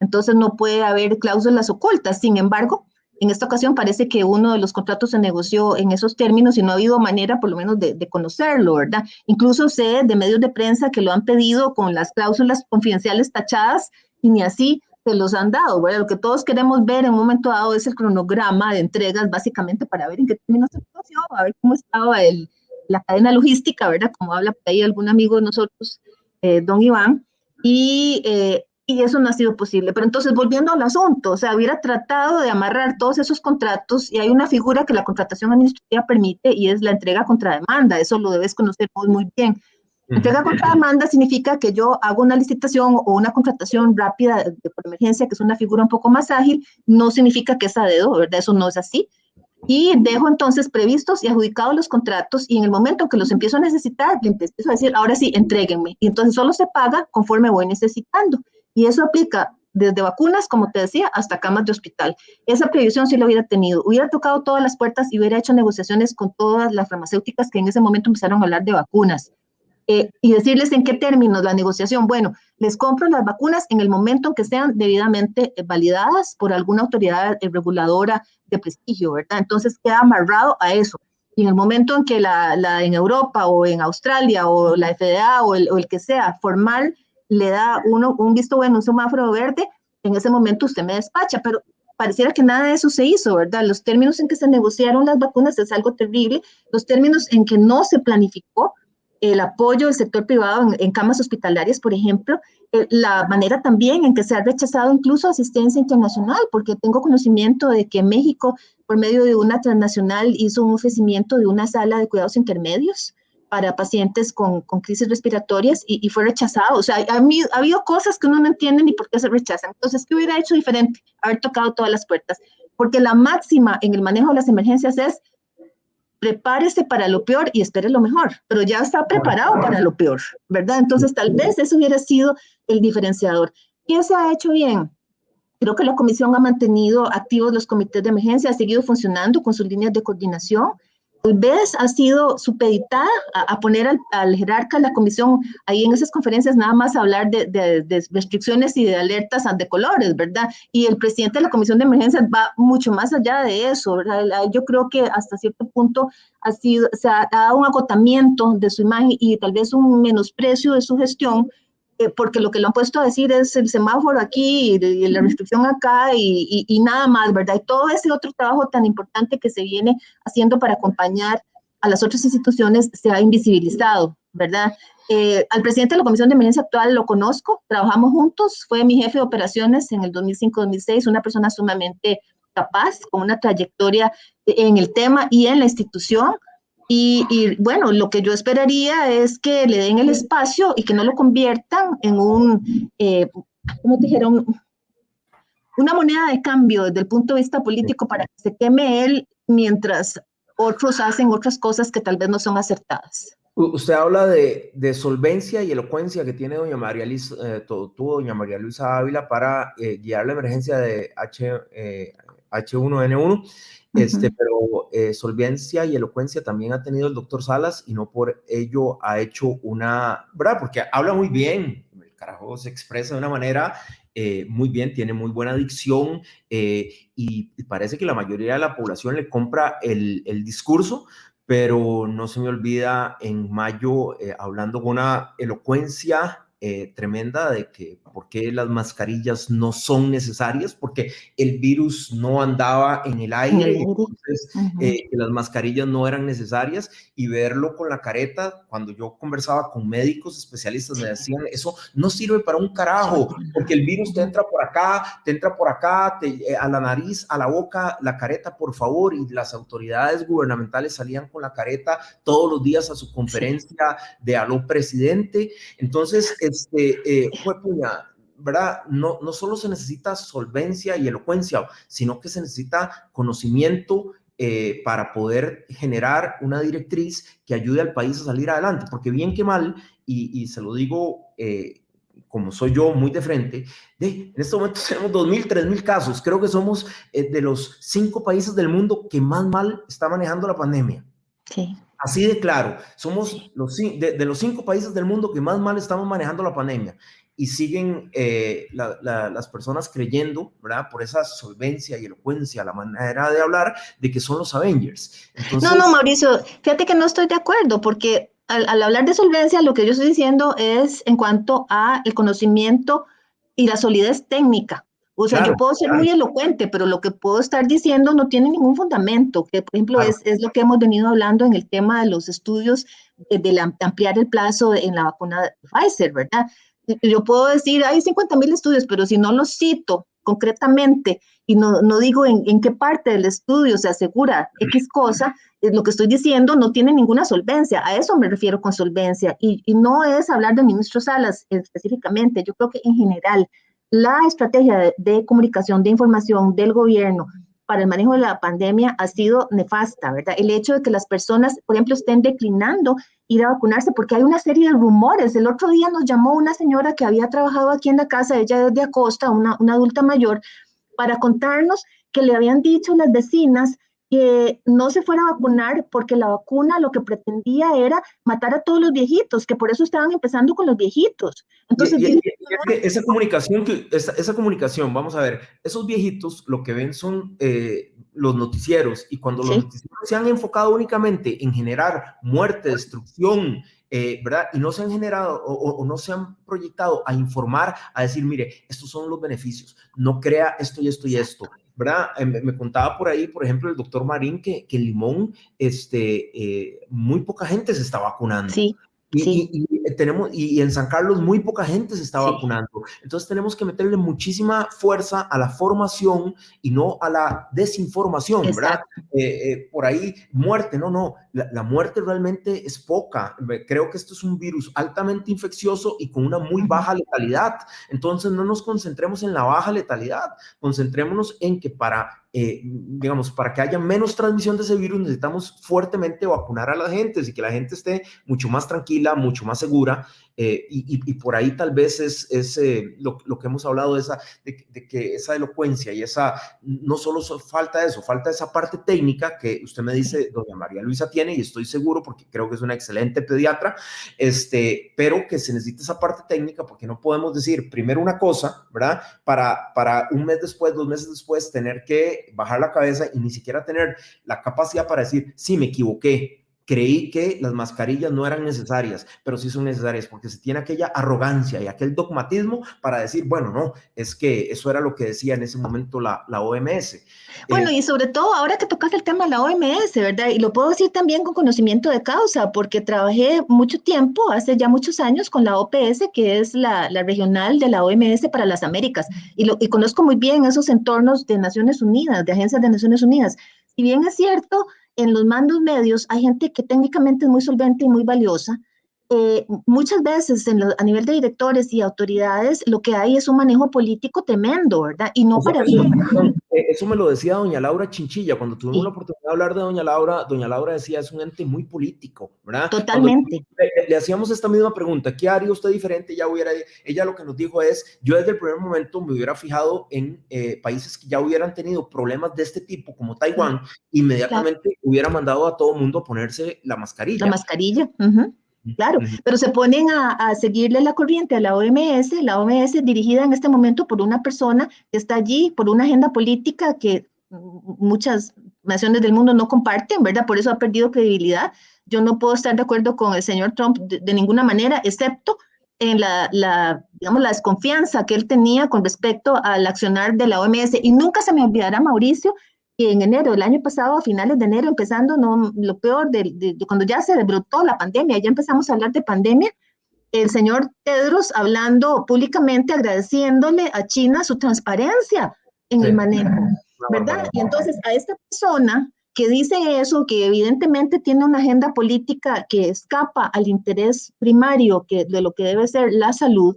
entonces no puede haber cláusulas ocultas, sin embargo, en esta ocasión parece que uno de los contratos se negoció en esos términos y no ha habido manera por lo menos de conocerlo, ¿verdad? Incluso sé de medios de prensa que lo han pedido con las cláusulas confidenciales tachadas y ni así se los han dado, ¿verdad? Lo que todos queremos ver en un momento dado es el cronograma de entregas, básicamente para ver en qué términos se negoció, a ver cómo estaba la cadena logística, ¿verdad? Como habla por ahí algún amigo de nosotros, don Iván, y y eso no ha sido posible. Pero entonces, volviendo al asunto, o sea, hubiera tratado de amarrar todos esos contratos y hay una figura que la contratación administrativa permite y es la entrega contra demanda. Eso lo debes conocer muy, muy bien. Entrega contra demanda significa que yo hago una licitación o una contratación rápida por emergencia, que es una figura un poco más ágil, no significa que es a dedo, ¿verdad? Eso no es así. Y dejo entonces previstos y adjudicados los contratos y en el momento en que los empiezo a necesitar, le empiezo a decir, ahora sí, entréguenme. Y entonces solo se paga conforme voy necesitando. Y eso aplica desde vacunas, como te decía, hasta camas de hospital. Esa previsión sí lo hubiera tenido. Hubiera tocado todas las puertas y hubiera hecho negociaciones con todas las farmacéuticas que en ese momento empezaron a hablar de vacunas. Y decirles en qué términos la negociación. Bueno, les compro las vacunas en el momento en que sean debidamente validadas por alguna autoridad reguladora de prestigio, ¿verdad? Entonces queda amarrado a eso. Y en el momento en que en Europa o en Australia o la FDA o el que sea formal le da un visto bueno, un semáforo verde, en ese momento usted me despacha, pero pareciera que nada de eso se hizo, ¿verdad? Los términos en que se negociaron las vacunas es algo terrible, los términos en que no se planificó el apoyo del sector privado en camas hospitalarias, por ejemplo, la manera también en que se ha rechazado incluso asistencia internacional, porque tengo conocimiento de que México, por medio de una transnacional, hizo un ofrecimiento de una sala de cuidados intermedios para pacientes con crisis respiratorias y fue rechazado. O sea, ha habido cosas que uno no entiende ni por qué se rechazan. Entonces, ¿qué hubiera hecho diferente? Haber tocado todas las puertas. Porque la máxima en el manejo de las emergencias es prepárese para lo peor y espere lo mejor, pero ya está preparado para lo peor, ¿verdad? Entonces, tal vez eso hubiera sido el diferenciador. ¿Qué se ha hecho bien? Creo que la comisión ha mantenido activos los comités de emergencia, ha seguido funcionando con sus líneas de coordinación. Tal vez ha sido supeditada a poner al jerarca de la comisión ahí en esas conferencias nada más a hablar de restricciones y de alertas de colores, ¿verdad? Y el presidente de la comisión de emergencias va mucho más allá de eso, ¿verdad? Yo creo que hasta cierto punto se ha dado un agotamiento de su imagen y tal vez un menosprecio de su gestión, porque lo que lo han puesto a decir es el semáforo aquí y la restricción acá y nada más, ¿verdad? Y todo ese otro trabajo tan importante que se viene haciendo para acompañar a las otras instituciones se ha invisibilizado, ¿verdad? Al presidente de la Comisión de Emergencia actual lo conozco, trabajamos juntos, fue mi jefe de operaciones en el 2005-2006, una persona sumamente capaz, con una trayectoria en el tema y en la institución. Y bueno, lo que yo esperaría es que le den el espacio y que no lo conviertan en ¿cómo te dijera? Una moneda de cambio desde el punto de vista político para que se queme él mientras otros hacen otras cosas que tal vez no son acertadas. Usted habla de solvencia y elocuencia que tiene doña María Luisa Ávila para guiar la emergencia de H1N1. Pero solvencia y elocuencia también ha tenido el doctor Salas y no por ello ha hecho ¿verdad? Porque habla muy bien, el carajo se expresa de una manera muy bien, tiene muy buena dicción y parece que la mayoría de la población le compra el discurso, pero no se me olvida en mayo hablando con una elocuencia tremenda de que por qué las mascarillas no son necesarias, porque el virus no andaba en el aire, entonces que las mascarillas no eran necesarias, y verlo con la careta. Cuando yo conversaba con médicos especialistas me decían, eso no sirve para un carajo, porque el virus te entra por acá, a la nariz, a la boca, la careta, por favor. Y las autoridades gubernamentales salían con la careta todos los días a su conferencia de aló presidente. Entonces, ¿verdad? No solo se necesita solvencia y elocuencia, sino que se necesita conocimiento para poder generar una directriz que ayude al país a salir adelante, porque bien que mal, y se lo digo como soy yo muy de frente, en este momento tenemos 2.000, 3.000 casos, creo que somos de los 5 países del mundo que más mal está manejando la pandemia. Sí. Así de claro, somos de los 5 países del mundo que más mal estamos manejando la pandemia, y siguen las personas creyendo, ¿verdad? Por esa solvencia y elocuencia, la manera de hablar, de que son los Avengers. Entonces, no, Mauricio, fíjate que no estoy de acuerdo, porque al hablar de solvencia, lo que yo estoy diciendo es en cuanto a el conocimiento y la solidez técnica. O sea, claro, yo puedo ser muy elocuente, pero lo que puedo estar diciendo no tiene ningún fundamento, que por ejemplo claro. es lo que hemos venido hablando en el tema de los estudios de ampliar el plazo en la vacuna Pfizer, ¿verdad? yo puedo decir, hay 50.000 estudios, pero si no los cito concretamente y no digo en qué parte del estudio se asegura X cosa, lo que estoy diciendo no tiene ninguna solvencia. A eso me refiero con solvencia. Y no es hablar del ministro Salas específicamente. Yo creo que en general la estrategia de comunicación, de información del gobierno para el manejo de la pandemia ha sido nefasta, ¿verdad? El hecho de que las personas, por ejemplo, estén declinando ir a vacunarse porque hay una serie de rumores. El otro día nos llamó una señora que había trabajado aquí en la casa, ella es de Acosta, una adulta mayor, para contarnos que le habían dicho las vecinas que no se fuera a vacunar porque la vacuna lo que pretendía era matar a todos los viejitos, que por eso estaban empezando con los viejitos. Entonces, esa comunicación, vamos a ver, esos viejitos lo que ven son los noticieros, y cuando los noticieros se han enfocado únicamente en generar muerte, destrucción, ¿verdad? Y no se han generado o no se han proyectado a informar, a decir, mire, estos son los beneficios, no crea esto y esto y esto, ¿verdad? Me contaba por ahí, por ejemplo, el doctor Marín, que en Limón muy poca gente se está vacunando. Sí. Y en San Carlos muy poca gente se está vacunando. Entonces tenemos que meterle muchísima fuerza a la formación y no a la desinformación, ¿verdad? Por ahí, muerte, no, la muerte realmente es poca. Creo que esto es un virus altamente infeccioso y con una muy baja letalidad. Entonces no nos concentremos en la baja letalidad, concentrémonos en que digamos, para que haya menos transmisión de ese virus necesitamos fuertemente vacunar a la gente y que la gente esté mucho más tranquila, mucho más segura, y por ahí tal vez es lo que hemos hablado de que esa elocuencia y no solo falta eso, falta esa parte técnica que usted me dice, doña María Luisa tiene, y estoy seguro porque creo que es una excelente pediatra, pero que se necesita esa parte técnica, porque no podemos decir primero una cosa, ¿verdad? Para un mes después, 2 meses después, tener que bajar la cabeza y ni siquiera tener la capacidad para decir, sí, me equivoqué. Creí que las mascarillas no eran necesarias, pero sí son necesarias, porque se tiene aquella arrogancia y aquel dogmatismo para decir, bueno, no, es que eso era lo que decía en ese momento la OMS. Bueno, y sobre todo ahora que tocas el tema de la OMS, ¿verdad? Y lo puedo decir también con conocimiento de causa, porque trabajé mucho tiempo, hace ya muchos años, con la OPS, que es la regional de la OMS para las Américas, y conozco muy bien esos entornos de Naciones Unidas, de agencias de Naciones Unidas. Si bien es cierto, en los mandos medios hay gente que técnicamente es muy solvente y muy valiosa. Muchas veces a nivel de directores y autoridades lo que hay es un manejo político tremendo, ¿verdad? Y no para bien. Eso me lo decía doña Laura Chinchilla, cuando tuvimos la oportunidad de hablar de doña Laura decía, es un ente muy político, ¿verdad? Totalmente. Le hacíamos esta misma pregunta, ¿qué haría usted diferente? Ella lo que nos dijo es, yo desde el primer momento me hubiera fijado en países que ya hubieran tenido problemas de este tipo, como Taiwán, inmediatamente hubiera mandado a todo el mundo a ponerse la mascarilla. La mascarilla, claro, pero se ponen a seguirle la corriente a la OMS dirigida en este momento por una persona que está allí, por una agenda política que muchas naciones del mundo no comparten, ¿verdad? Por eso ha perdido credibilidad. Yo no puedo estar de acuerdo con el señor Trump de ninguna manera, excepto en digamos, la desconfianza que él tenía con respecto al accionar de la OMS. Y nunca se me olvidará, Mauricio, que en enero del año pasado, a finales de enero, empezando, lo peor de cuando ya se desbrotó la pandemia, ya empezamos a hablar de pandemia, el señor Tedros hablando públicamente, agradeciéndole a China su transparencia en el manejo, ¿verdad? Y entonces a esta persona que dice eso, que evidentemente tiene una agenda política que escapa al interés primario de lo que debe ser la salud,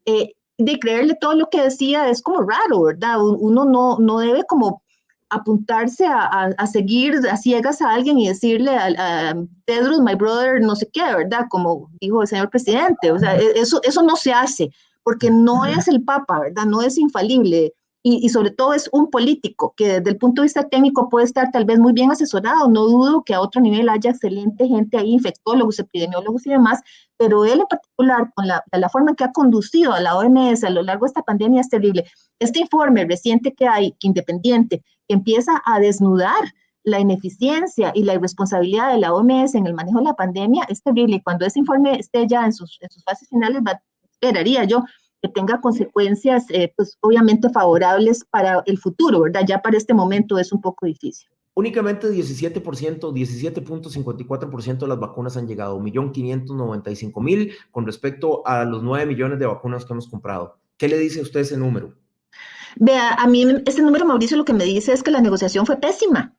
de creerle todo lo que decía es como raro, ¿verdad? Uno no debe como apuntarse a seguir a ciegas a alguien y decirle a Tedros, my brother, no sé qué, ¿verdad? Como dijo el señor presidente. O sea, eso no se hace, porque no es el Papa, ¿verdad? No es infalible. Y sobre todo es un político que desde el punto de vista técnico puede estar tal vez muy bien asesorado. No dudo que a otro nivel haya excelente gente ahí, infectólogos, epidemiólogos y demás, pero él en particular, con la forma en que ha conducido a la OMS a lo largo de esta pandemia es terrible. Este informe reciente que hay, que independiente, que empieza a desnudar la ineficiencia y la irresponsabilidad de la OMS en el manejo de la pandemia es terrible. Y cuando ese informe esté ya en sus fases finales, esperaría yo que tenga consecuencias, pues obviamente favorables para el futuro, ¿verdad? Ya para este momento es un poco difícil. Únicamente 17%, 17.54% de las vacunas han llegado, 1.595.000 con respecto a los 9 millones de vacunas que hemos comprado. ¿Qué le dice a usted ese número? Vea, a mí ese número, Mauricio, lo que me dice es que la negociación fue pésima,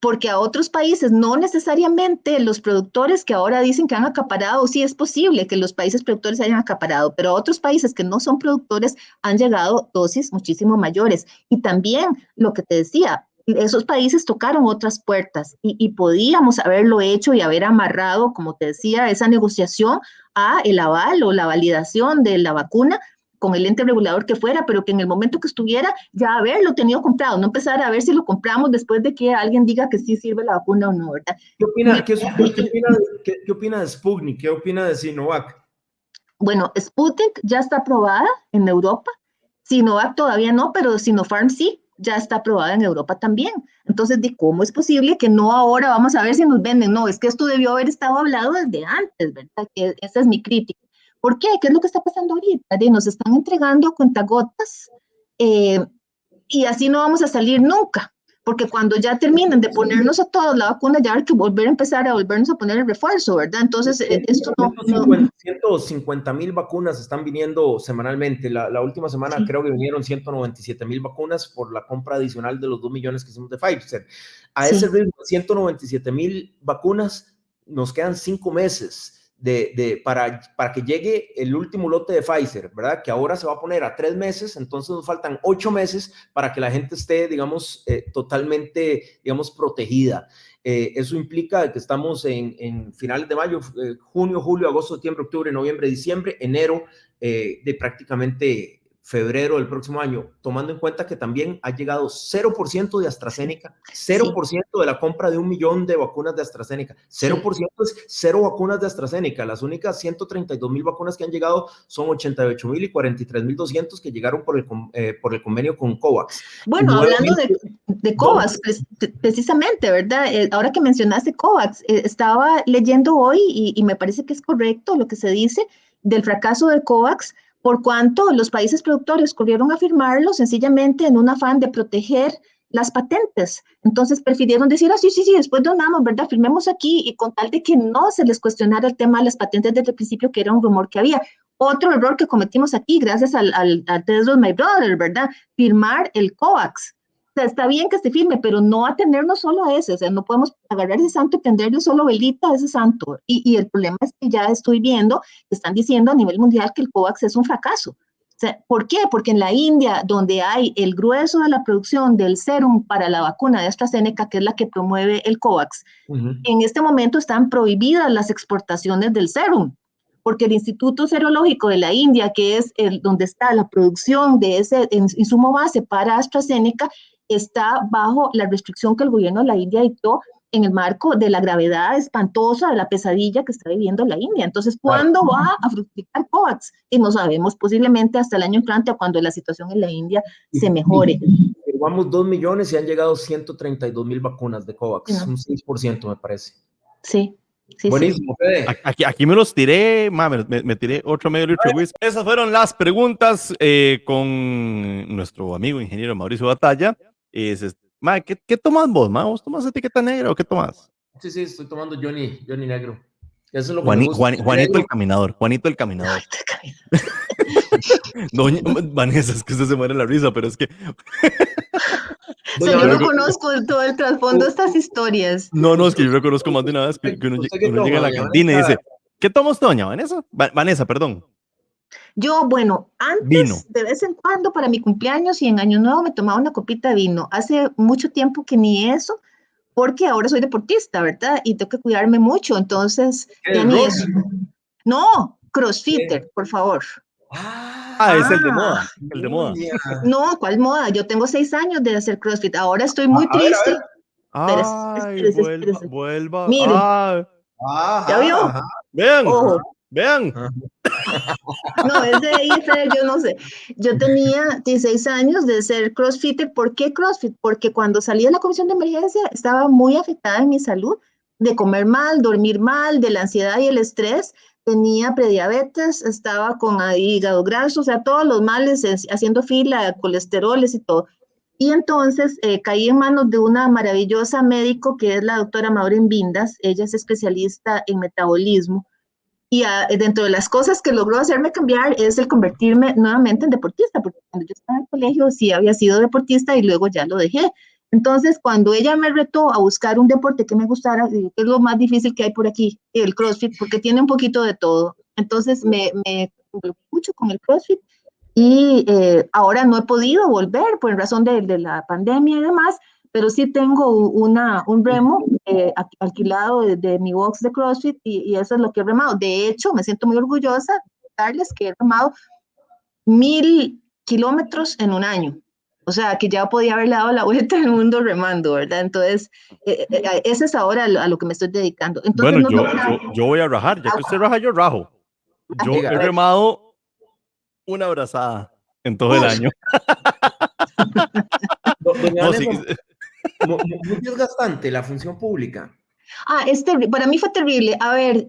porque a otros países, no necesariamente los productores que ahora dicen que han acaparado, sí es posible que los países productores hayan acaparado, pero a otros países que no son productores han llegado dosis muchísimo mayores. Y también lo que te decía, esos países tocaron otras puertas y podíamos haberlo hecho y haber amarrado, como te decía, esa negociación a el aval o la validación de la vacuna con el ente regulador que fuera, pero que en el momento que estuviera ya haberlo tenido comprado, no empezar a ver si lo compramos después de que alguien diga que sí sirve la vacuna o no, ¿verdad? ¿Qué opina de Sputnik? ¿Qué opina de Sinovac? Bueno, Sputnik ya está aprobada en Europa, Sinovac todavía no, pero Sinopharm sí, ya está aprobada en Europa también. Entonces, ¿cómo es posible que no ahora vamos a ver si nos venden? No, es que esto debió haber estado hablado desde antes, ¿verdad? Que esa es mi crítica. ¿Por qué? ¿Qué es lo que está pasando ahorita? Nos están entregando a cuentagotas y así no vamos a salir nunca, porque cuando ya terminen de ponernos a todos la vacuna, ya hay que volver a empezar a volvernos a poner el refuerzo, ¿verdad? Entonces, esto no... 150.000 vacunas están viniendo semanalmente. La última semana creo que vinieron 197.000 vacunas por la compra adicional de los 2 millones que hicimos de Pfizer. A ese ritmo, 197.000 vacunas, nos quedan 5 meses para que llegue el último lote de Pfizer, ¿verdad? Que ahora se va a poner a 3 meses, entonces nos faltan 8 meses para que la gente esté, digamos, totalmente, digamos, protegida. Eso implica que estamos en finales de mayo, junio, julio, agosto, septiembre, octubre, noviembre, diciembre, enero, de prácticamente febrero del próximo año, tomando en cuenta que también ha llegado 0% de AstraZeneca, 0% de la compra de 1 millón de vacunas de AstraZeneca, 0% es 0 vacunas de AstraZeneca. Las únicas 132.000 vacunas que han llegado son 88.000 y 43.200 que llegaron por el convenio con COVAX. Bueno, hablando de COVAX, precisamente, ¿verdad? Ahora que mencionaste COVAX, estaba leyendo hoy y me parece que es correcto lo que se dice del fracaso de COVAX, por cuanto los países productores corrieron a firmarlo sencillamente en un afán de proteger las patentes. Entonces prefirieron decir, sí, después donamos, ¿verdad? Firmemos aquí y con tal de que no se les cuestionara el tema de las patentes desde el principio, que era un rumor que había. Otro error que cometimos aquí, gracias al Test of My Brother, ¿verdad? Firmar el COVAX. O sea, está bien que se firme, pero no atenernos solo a ese, o sea, no podemos agarrar ese santo y tenderle solo velita a ese santo. Y el problema es que ya estoy viendo que están diciendo a nivel mundial que el COVAX es un fracaso. O sea, ¿por qué? Porque en la India, donde hay el grueso de la producción del serum para la vacuna de AstraZeneca, que es la que promueve el COVAX, en este momento están prohibidas las exportaciones del serum, porque el Instituto Serológico de la India, que es donde está la producción de ese insumo base para AstraZeneca, está bajo la restricción que el gobierno de la India dictó en el marco de la gravedad espantosa de la pesadilla que está viviendo la India. Entonces, ¿cuándo va a fructificar COVAX? Y no sabemos, posiblemente hasta el año entrante o cuando la situación en la India se mejore. Firmamos 2 millones y han llegado 132.000 vacunas de COVAX, un 6% me parece. Sí. Buenísimo, Fede. Aquí me los tiré, me tiré otro medio litro de whisky. Esas fueron las preguntas con nuestro amigo ingeniero Mauricio Batalla. ¿Qué tomas vos, ma? ¿Vos tomas etiqueta negra o qué tomas? Sí, estoy tomando Johnny Negro. Eso es lo que me gusta. Juanito el Caminador. Doña Vanessa, es que usted se muere la risa, pero es que... yo no conozco todo el trasfondo de estas historias. No, es que yo reconozco más de una vez que uno llega a la cantina y dice, ¿qué tomas, doña Vanessa? Vanessa, perdón. Yo, bueno, antes, vino. De vez en cuando, para mi cumpleaños y en Año Nuevo me tomaba una copita de vino. Hace mucho tiempo que ni eso, porque ahora soy deportista, ¿verdad? Y tengo que cuidarme mucho, entonces, ya ni eso. No, crossfitter, por favor. Es el de moda, el de moda. No, ¿cuál moda? Yo tengo 6 años de hacer CrossFit. Ahora estoy muy triste. Espérese. Vuelva. Mire. ¿Ya vio? Vean. No, ese IFE, yo no sé. Yo tenía 16 años de ser crossfitter. ¿Por qué CrossFit? Porque cuando salí de la comisión de emergencia estaba muy afectada en mi salud, de comer mal, dormir mal, de la ansiedad y el estrés. Tenía prediabetes, estaba con hígado graso, o sea, todos los males, haciendo fila, colesteroles y todo. Y entonces caí en manos de una maravillosa médico que es la doctora Maureen Vindas. Ella es especialista en metabolismo. Y dentro de las cosas que logró hacerme cambiar es el convertirme nuevamente en deportista, porque cuando yo estaba en el colegio sí había sido deportista y luego ya lo dejé. Entonces, cuando ella me retó a buscar un deporte que me gustara, que es lo más difícil que hay por aquí, el CrossFit, porque tiene un poquito de todo. Entonces, me involucré mucho con el CrossFit y ahora no he podido volver por razón de la pandemia y demás, pero sí tengo un remo alquilado de mi box de CrossFit y eso es lo que he remado. De hecho, me siento muy orgullosa de contarles que he remado 1000 kilómetros en un año. O sea, que ya podía haberle dado la vuelta al mundo remando, ¿verdad? Entonces, ese es ahora a lo que me estoy dedicando. Entonces, Bueno, no yo voy a rajar, ya que usted raja, yo rajo. Yo Diga, he remado una brazada en todo el Uy, año. doña No, sí, Vanessa, muy desgastante la función pública. para mí fue terrible. A ver,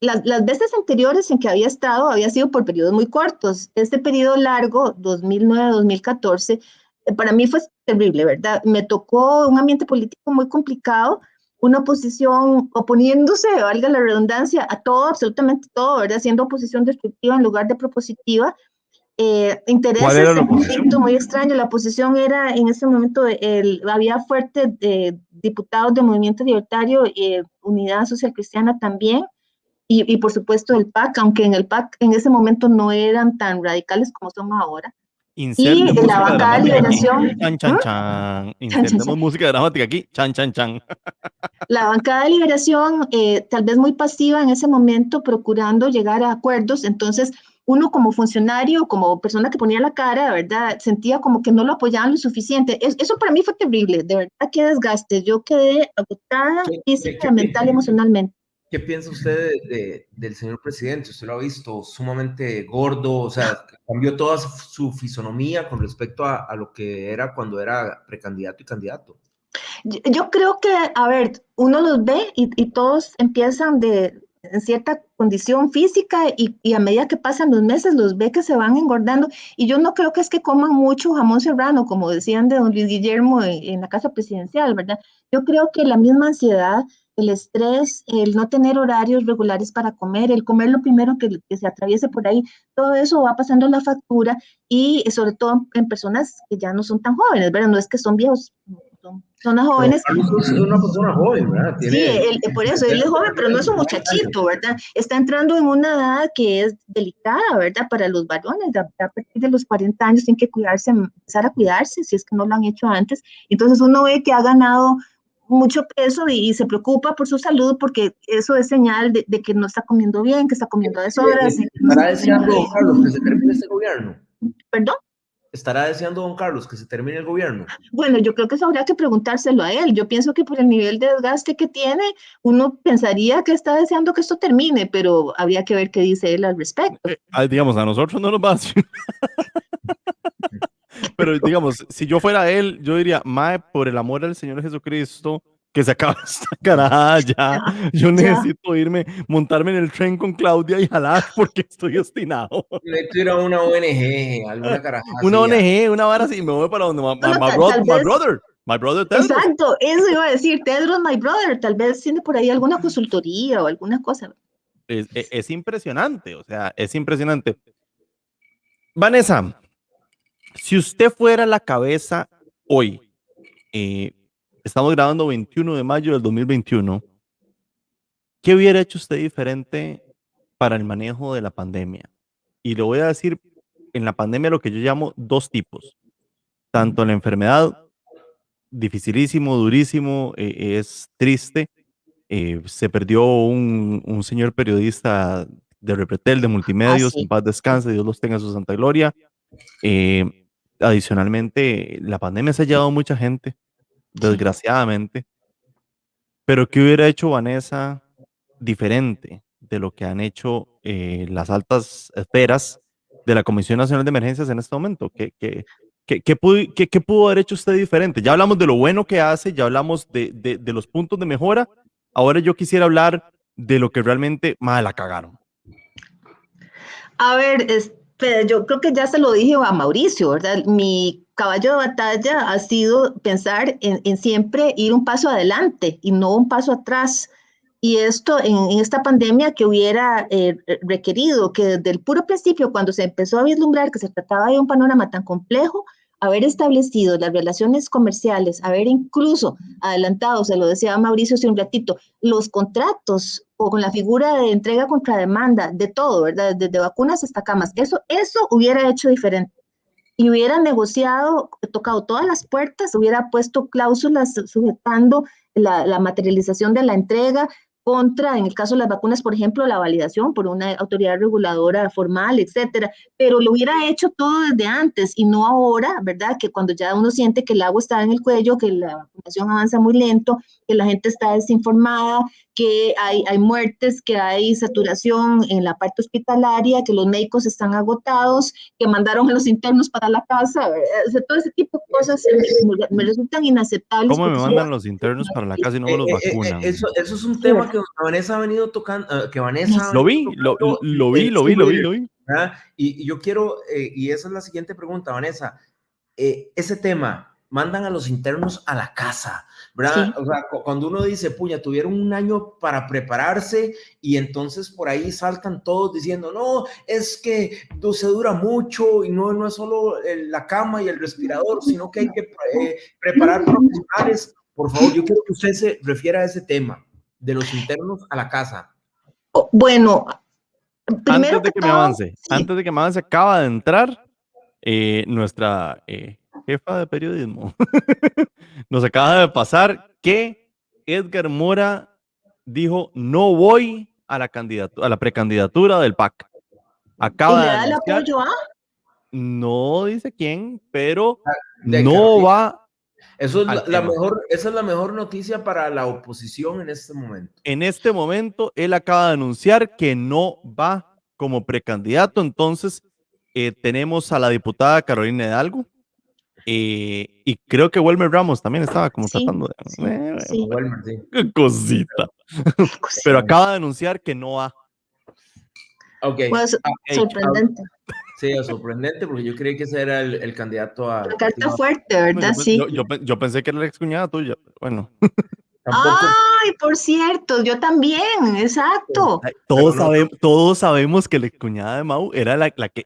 las veces anteriores en que había estado había sido por periodos muy cortos. Este periodo largo, 2009-2014, para mí fue terrible, ¿verdad? Me tocó un ambiente político muy complicado, una oposición oponiéndose, valga la redundancia, a todo, absolutamente todo, ¿verdad? Siendo oposición destructiva en lugar de propositiva. ¿cuál era Intereses la en conflicto oposición? muy extraño. La oposición era en ese momento, había fuertes diputados del Movimiento Libertario, Unidad Social Cristiana también, y por supuesto el PAC, aunque en el PAC en ese momento no eran tan radicales como son ahora. Y Inserte la música bancada de dramática aquí. liberación, Chan, chan, chan. chan, chan, chan. Insertemos música dramática aquí. Chan, chan, chan. La bancada de liberación, tal vez muy pasiva en ese momento, procurando llegar a acuerdos. Entonces, uno como funcionario, como persona que ponía la cara, ¿verdad? Sentía como que no lo apoyaban lo suficiente. Eso para mí fue terrible, de verdad, qué desgaste. Yo quedé agotada ¿Qué, qué- física, qué pi- mental y emocionalmente. qué piensa usted del señor presidente? ¿Usted lo ha visto sumamente gordo? O sea, cambió toda su fisonomía con respecto a lo que era cuando era precandidato y candidato. Yo creo que, a ver, uno los ve y todos empiezan en cierta condición física y a medida que pasan los meses los ve que se van engordando y yo no creo que es que coman mucho jamón serrano, como decían de don Luis Guillermo en la casa presidencial, ¿verdad? Yo creo que la misma ansiedad, el estrés, el no tener horarios regulares para comer, el comer lo primero que se atraviese por ahí, todo eso va pasando la factura y sobre todo en personas que ya no son tan jóvenes, ¿verdad? No es que son viejos, son personas Pero jóvenes. Carlos es una persona joven, ¿verdad? Sí, Tiene por eso él es joven, pero no es un 40 años. muchachito, ¿verdad? Está entrando en una edad que es delicada, ¿verdad? Para los varones, a partir de los 40 años tienen que cuidarse, empezar a cuidarse, si es que no lo han hecho antes. Entonces uno ve que ha ganado mucho peso y se preocupa por su salud porque eso es señal de que no está comiendo bien, que está comiendo a deshoras. ¿Estará deseando, don Carlos, que se termine este gobierno? ¿Perdón? ¿Estará deseando, don Carlos, que se termine el gobierno? Bueno, yo creo que eso habría que preguntárselo a él. Yo pienso que por el nivel de desgaste que tiene, uno pensaría que está deseando que esto termine, pero habría que ver qué dice él al respecto. Digamos, a nosotros no nos va a decir. Pero digamos, si yo fuera él, yo diría, Mae, por el amor al Señor Jesucristo, que se acabe esta carajada ya. Ya, Yo ya. necesito irme, montarme en el tren con Claudia y jalar porque estoy obstinado. Le tiro a una ONG, alguna carajada Una así. ONG, una vara así, me voy para donde Bueno, my brother, my brother Tedros. exacto, eso iba a decir, Tedros, my brother, tal vez tiene por ahí alguna consultoría o alguna cosa. Es impresionante, o sea, es impresionante. Vanessa, si usted fuera la cabeza hoy, eh, estamos grabando 21 de mayo del 2021, ¿qué hubiera hecho usted diferente para el manejo de la pandemia? Y le voy a decir, en la pandemia lo que yo llamo dos tipos, tanto la enfermedad, dificilísimo, durísimo, es triste. Se perdió un señor periodista de Repretel, de Ah, Multimedios, en sí. paz descanse, Dios los tenga en su santa gloria. Adicionalmente, la pandemia se ha llevado mucha gente, Sí. desgraciadamente, pero ¿qué hubiera hecho Vanessa diferente de lo que han hecho las altas esferas de la Comisión Nacional de Emergencias en este momento? ¿Qué pudo haber hecho usted diferente? Ya hablamos de lo bueno que hace, ya hablamos de los puntos de mejora. Ahora yo quisiera hablar de lo que realmente mal la cagaron. A ver, Pero yo creo que ya se lo dije a Mauricio, ¿verdad? Mi caballo de batalla ha sido pensar en siempre ir un paso adelante y no un paso atrás. Y esto en esta pandemia que hubiera requerido que desde el puro principio, cuando se empezó a vislumbrar que se trataba de un panorama tan complejo, haber establecido las relaciones comerciales, haber incluso adelantado, se lo decía Mauricio hace un ratito, los contratos o con la figura de entrega contra demanda, de todo, ¿verdad? Desde vacunas hasta camas. Eso hubiera hecho diferente y hubiera negociado, tocado todas las puertas, hubiera puesto cláusulas sujetando la materialización de la entrega contra, en el caso de las vacunas, por ejemplo, la validación por una autoridad reguladora formal, etcétera, pero lo hubiera hecho todo desde antes y no ahora, ¿verdad? Que cuando ya uno siente que el agua está en el cuello, que la vacunación avanza muy lento, que la gente está desinformada, que hay muertes, que hay saturación en la parte hospitalaria, que los médicos están agotados, que mandaron a los internos para la casa, o sea, todo ese tipo de cosas me resultan inaceptables. ¿Cómo me Porque mandan los internos para la casa y no me los vacunan? Eso es un tema que Vanessa ha venido tocando, que Vanessa ha Lo venido vi, lo tocando vi, en lo vi, lo vi, Twitter, lo vi. ¿verdad? Y yo quiero, y esa es la siguiente pregunta, Vanessa. Ese tema, mandan a los internos a la casa, ¿verdad? Sí. O sea, cuando uno dice, puña, tuvieron un año para prepararse y entonces por ahí saltan todos diciendo, no, es que se dura mucho y no es solo la cama y el respirador, sino que hay que preparar profesionales. Por favor, yo quiero que usted se refiera a ese tema de los internos a la casa. Bueno, primero Antes de que que me todo, avance, sí. acaba de entrar nuestra jefa de periodismo. Nos acaba de pasar que Edgar Mora dijo no voy a la a la precandidatura del PAC. ¿Y Acaba le de da el anunciar, apoyo a? no dice quién, pero De no Carolina. va Eso al es tema. esa es la mejor noticia para la oposición en este momento. En este momento, él acaba de anunciar que no va como precandidato. Entonces, tenemos a la diputada Carolina Hidalgo, y creo que Wilmer Ramos también estaba como Sí, tratando de... sí, sí. Walmart, sí. Qué cosita. Sí. Pero acaba de anunciar que no va. Ok. Bueno, Hey, sorprendente. Sí, es sorprendente porque yo creí que ese era el candidato La al carta partido. fuerte, no, ¿verdad? Sí. yo pensé que era la excuñada tuya. Pero bueno, Tampoco, Ay, por cierto, yo también, exacto. pero no. todos sabemos que la excuñada de Mau era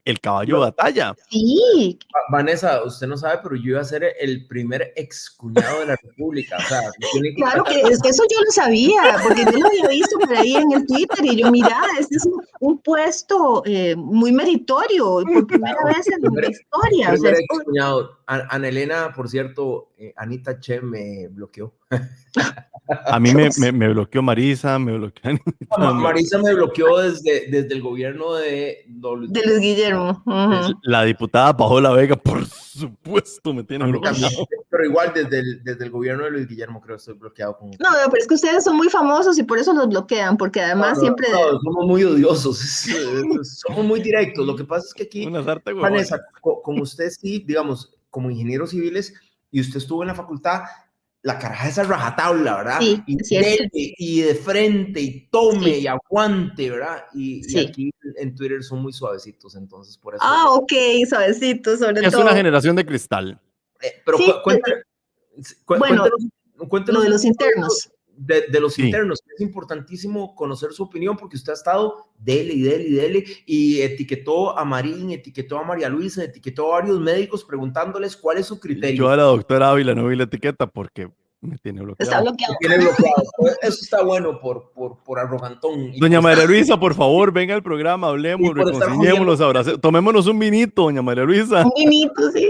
el caballo de batalla. Sí, Vanessa, usted no sabe, pero yo iba a ser el primer excuñado de la República. O sea, tiene que claro tratar. que eso yo lo sabía, porque yo lo había visto por ahí en el Twitter y yo, mira, este es un puesto muy meritorio por primera vez en la historia. O sea, Primer esto, excuñado. Ana Elena, por cierto, Anita Che me bloqueó. A mí me bloqueó Marisa, me bloqueó Anita, Marisa me bloqueó desde el gobierno de de Luis Guillermo. la diputada Paola Vega, por supuesto, me tiene A mí también, bloqueado. pero igual desde el gobierno de Luis Guillermo creo que estoy bloqueado con... No, pero es que ustedes son muy famosos y por eso los bloquean, porque además siempre... No, somos muy odiosos, somos muy directos. Lo que pasa es que aquí, Una sarta de Vanessa, huevones. como usted sí, digamos, como ingenieros civiles, y usted estuvo en la facultad, la caraja es a rajatabla, ¿verdad? Sí, Y es cierto. dele, y de frente, y tome, Sí, y aguante, ¿verdad? Y sí. aquí en Twitter son muy suavecitos, entonces por eso... Ah, ok, suavecito, sobre Es una todo. generación de cristal. Pero Sí, bueno, lo cuéntenos de un los poco internos. de los Sí. internos. Es importantísimo conocer su opinión porque usted ha estado dele y dele y dele y etiquetó a Marín, etiquetó a María Luisa, etiquetó a varios médicos preguntándoles cuál es su criterio. Yo a la doctora Ávila no vi la etiqueta porque me tiene Está bloqueado. bloqueado. Tiene bloqueado. Eso está bueno por arrogantón y Doña María Luisa, por favor, venga al programa, hablemos, por estar jodiendo. reconciliémonos, tomémonos un vinito, doña María Luisa. Un vinito, sí.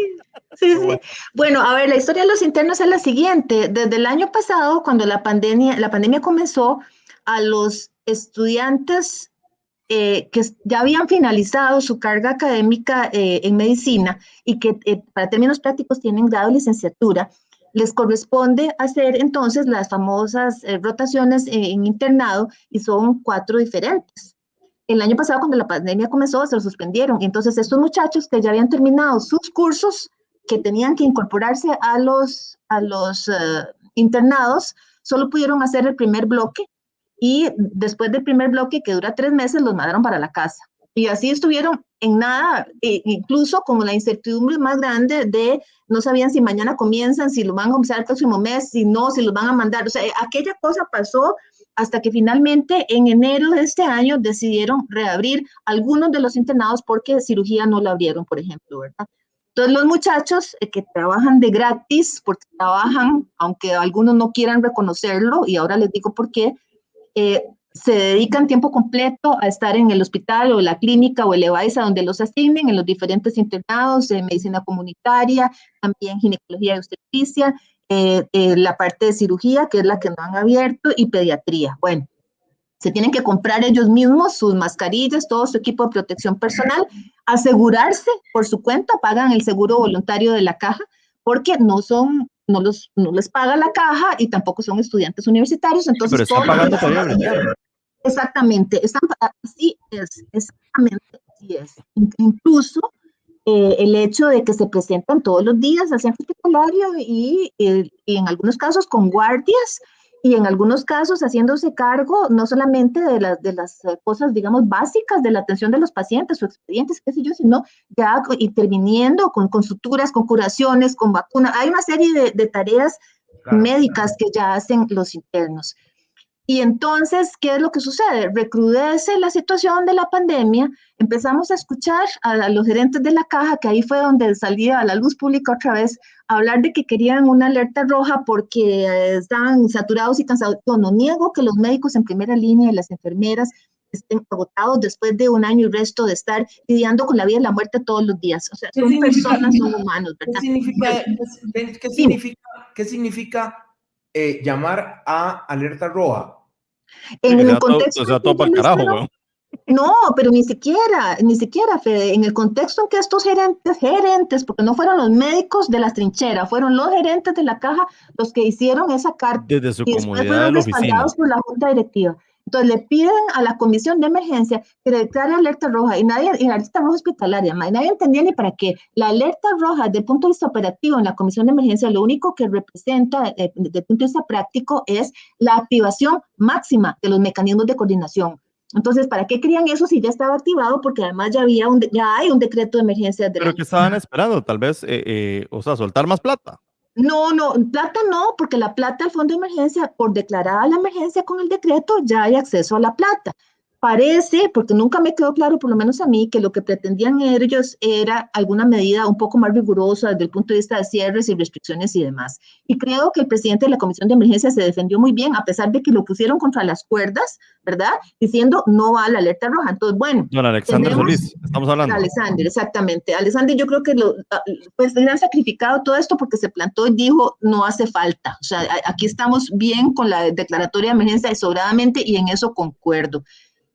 Sí, sí. Bueno, a ver, la historia de los internos es la siguiente. Desde el año pasado, cuando la pandemia comenzó, a los estudiantes que ya habían finalizado su carga académica en medicina y que para términos prácticos tienen grado de licenciatura, les corresponde hacer entonces las famosas rotaciones en internado y son 4 diferentes. El año pasado, cuando la pandemia comenzó, se lo suspendieron. Y entonces, estos muchachos que ya habían terminado sus cursos, que tenían que incorporarse a los internados, solo pudieron hacer el primer bloque y después del primer bloque, que dura 3 meses, los mandaron para la casa. Y así estuvieron en nada, incluso con la incertidumbre más grande de no sabían si mañana comienzan, si lo van a comenzar el próximo mes, si no, si los van a mandar. O sea, aquella cosa pasó hasta que finalmente en enero de este año decidieron reabrir algunos de los internados porque cirugía no la abrieron, por ejemplo, ¿verdad? Entonces los muchachos que trabajan de gratis, porque trabajan, aunque algunos no quieran reconocerlo, y ahora les digo por qué, se dedican tiempo completo a estar en el hospital o la clínica o el EVAIS a donde los asignen, en los diferentes internados de medicina comunitaria, también ginecología y obstetricia, la parte de cirugía, que es la que no han abierto, y pediatría. Bueno, se tienen que comprar ellos mismos sus mascarillas, todo su equipo de protección personal, asegurarse por su cuenta, pagan el seguro voluntario de la caja, porque no les paga la caja y tampoco son estudiantes universitarios, entonces pero están pagando para ir a bretear. Exactamente, así es, exactamente así es. Incluso el hecho de que se presentan todos los días al centro hospitalario y en algunos casos con guardias y en algunos casos haciéndose cargo no solamente de las cosas, digamos, básicas de la atención de los pacientes o expedientes, qué sé yo, sino ya interviniendo con suturas, con curaciones, con vacunas. Hay una serie de tareas médicas que ya hacen los internos. Y entonces, ¿qué es lo que sucede? Recrudece la situación de la pandemia, empezamos a escuchar a los gerentes de la caja, que ahí fue donde salía a la luz pública otra vez, a hablar de que querían una alerta roja porque estaban saturados y cansados. Yo no niego que los médicos en primera línea y las enfermeras estén agotados después de un año y resto de estar lidiando con la vida y la muerte todos los días. O sea, son personas, son humanos, ¿verdad? ¿Qué significa llamar a alerta roja? En el contexto, o sea, todo para el carajo, weón. No, pero ni siquiera, Fede, en el contexto en que estos gerentes, porque no fueron los médicos de la trinchera, fueron los gerentes de la caja los que hicieron esa carta desde su y después comodidad de fueron la oficina, respaldados por la junta directiva. Entonces le piden a la comisión de emergencia que declare alerta roja y alerta roja hospitalaria, y nadie entendía ni para qué. La alerta roja desde el punto de vista operativo en la comisión de emergencia lo único que representa desde el punto de vista práctico es la activación máxima de los mecanismos de coordinación. Entonces, ¿para qué querían eso si ya estaba activado? Porque además ya hay un decreto de emergencia. Pero que estaban esperando, tal vez, o sea, soltar más plata. No, plata no, porque la plata al fondo de emergencia, por declarada la emergencia con el decreto, ya hay acceso a la plata. Parece, porque nunca me quedó claro, por lo menos a mí, que lo que pretendían ellos era alguna medida un poco más rigurosa desde el punto de vista de cierres y restricciones y demás. Y creo que el presidente de la Comisión de Emergencia se defendió muy bien, a pesar de que lo pusieron contra las cuerdas, ¿verdad? Diciendo no va a la alerta roja. Entonces, bueno. Don Alexander Solís, estamos hablando. Alexander, exactamente. Alexander, yo creo que pues le han sacrificado todo esto porque se plantó y dijo no hace falta. O sea, aquí estamos bien con la declaratoria de emergencia y sobradamente y en eso concuerdo.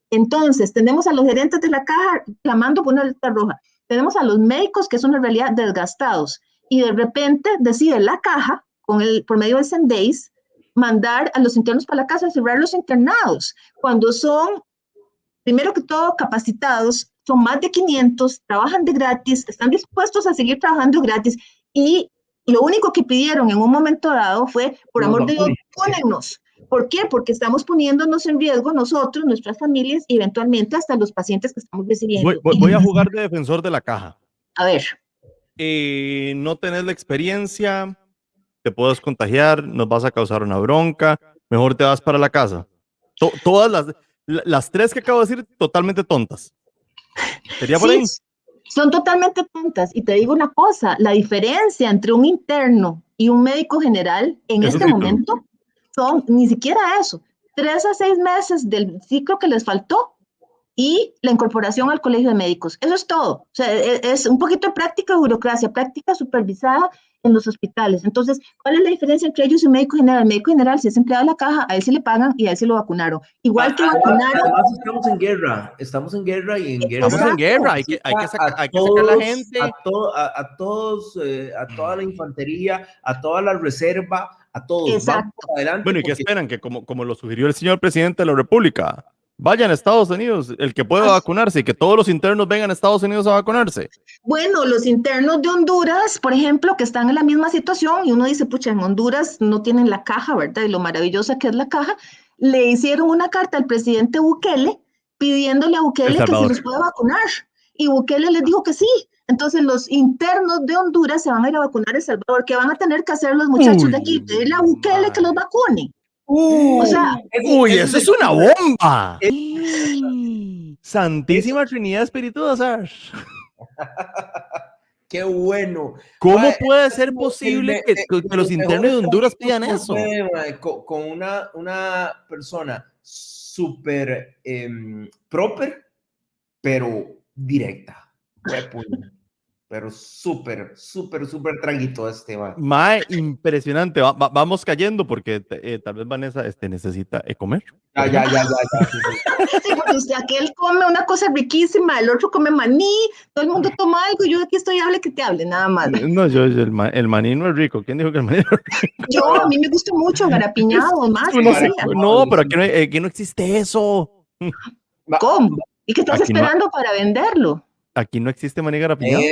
Entonces, tenemos a los gerentes de la caja clamando por una alerta roja. Tenemos a los médicos que son en realidad desgastados y de repente decide la caja, por medio del Sendeis, mandar a los internos para la casa, cerrar los internados, cuando son, primero que todo, capacitados, son más de 500, trabajan de gratis, están dispuestos a seguir trabajando gratis y lo único que pidieron en un momento dado fue, por amor de Dios, pónennos. ¿Por qué? Porque estamos poniéndonos en riesgo nosotros, nuestras familias y eventualmente hasta los pacientes que estamos recibiendo. Voy a jugar de defensor de la caja. A ver. No tenés la experiencia, te puedes contagiar, nos vas a causar una bronca, mejor te vas para la casa. Todas las tres que acabo de decir, totalmente tontas. ¿Sería por ahí? Son totalmente tontas. Y te digo una cosa, la diferencia entre un interno y un médico general en este momento son ni siquiera eso, 3 a 6 meses del ciclo que les faltó y la incorporación al colegio de médicos. Eso es todo. O sea, es un poquito de práctica de burocracia, práctica supervisada en los hospitales. Entonces, ¿cuál es la diferencia entre ellos y un médico general? El médico general, si es empleado de la caja, a él sí le pagan y a él sí lo vacunaron. Igual que vacunaron. Además, estamos en guerra y en guerra. Estamos en guerra, hay que sacar a la gente. A toda la infantería, a toda la reserva, a todos. Exacto. Vamos adelante. Bueno, ¿y qué esperan? Que como lo sugirió el señor presidente de la República, vayan a Estados Unidos, el que pueda vacunarse y que todos los internos vengan a Estados Unidos a vacunarse. Bueno, los internos de Honduras, por ejemplo, que están en la misma situación y uno dice, pucha, en Honduras no tienen la caja, ¿verdad? Y lo maravillosa que es la caja, le hicieron una carta al presidente Bukele pidiéndole a Bukele que se los pueda vacunar. Y Bukele les dijo que sí. Entonces los internos de Honduras se van a ir a vacunar a El Salvador. ¿Qué van a tener que hacer los muchachos de aquí? Pedirle a Bukele que los vacune. O sea, eso es una bomba. Santísima Trinidad Espíritu de Azar. ¡Qué bueno! ¿Cómo puede ser posible que los internos de Honduras pidan eso? Con una persona súper proper, pero directa. Pero súper traguito man. Mae, impresionante. Vamos cayendo porque tal vez Vanessa necesita comer. Ya. Sí, porque usted aquel come una cosa riquísima, el otro come maní, todo el mundo toma algo y yo aquí estoy hable que te hable, nada más. No, el maní no es rico. ¿Quién dijo que el maní no es rico? A mí me gusta mucho garapiñado, más. No, pero aquí no existe eso. ¿Cómo? ¿Y qué estás esperando para venderlo? Aquí no existe maní garapiñado.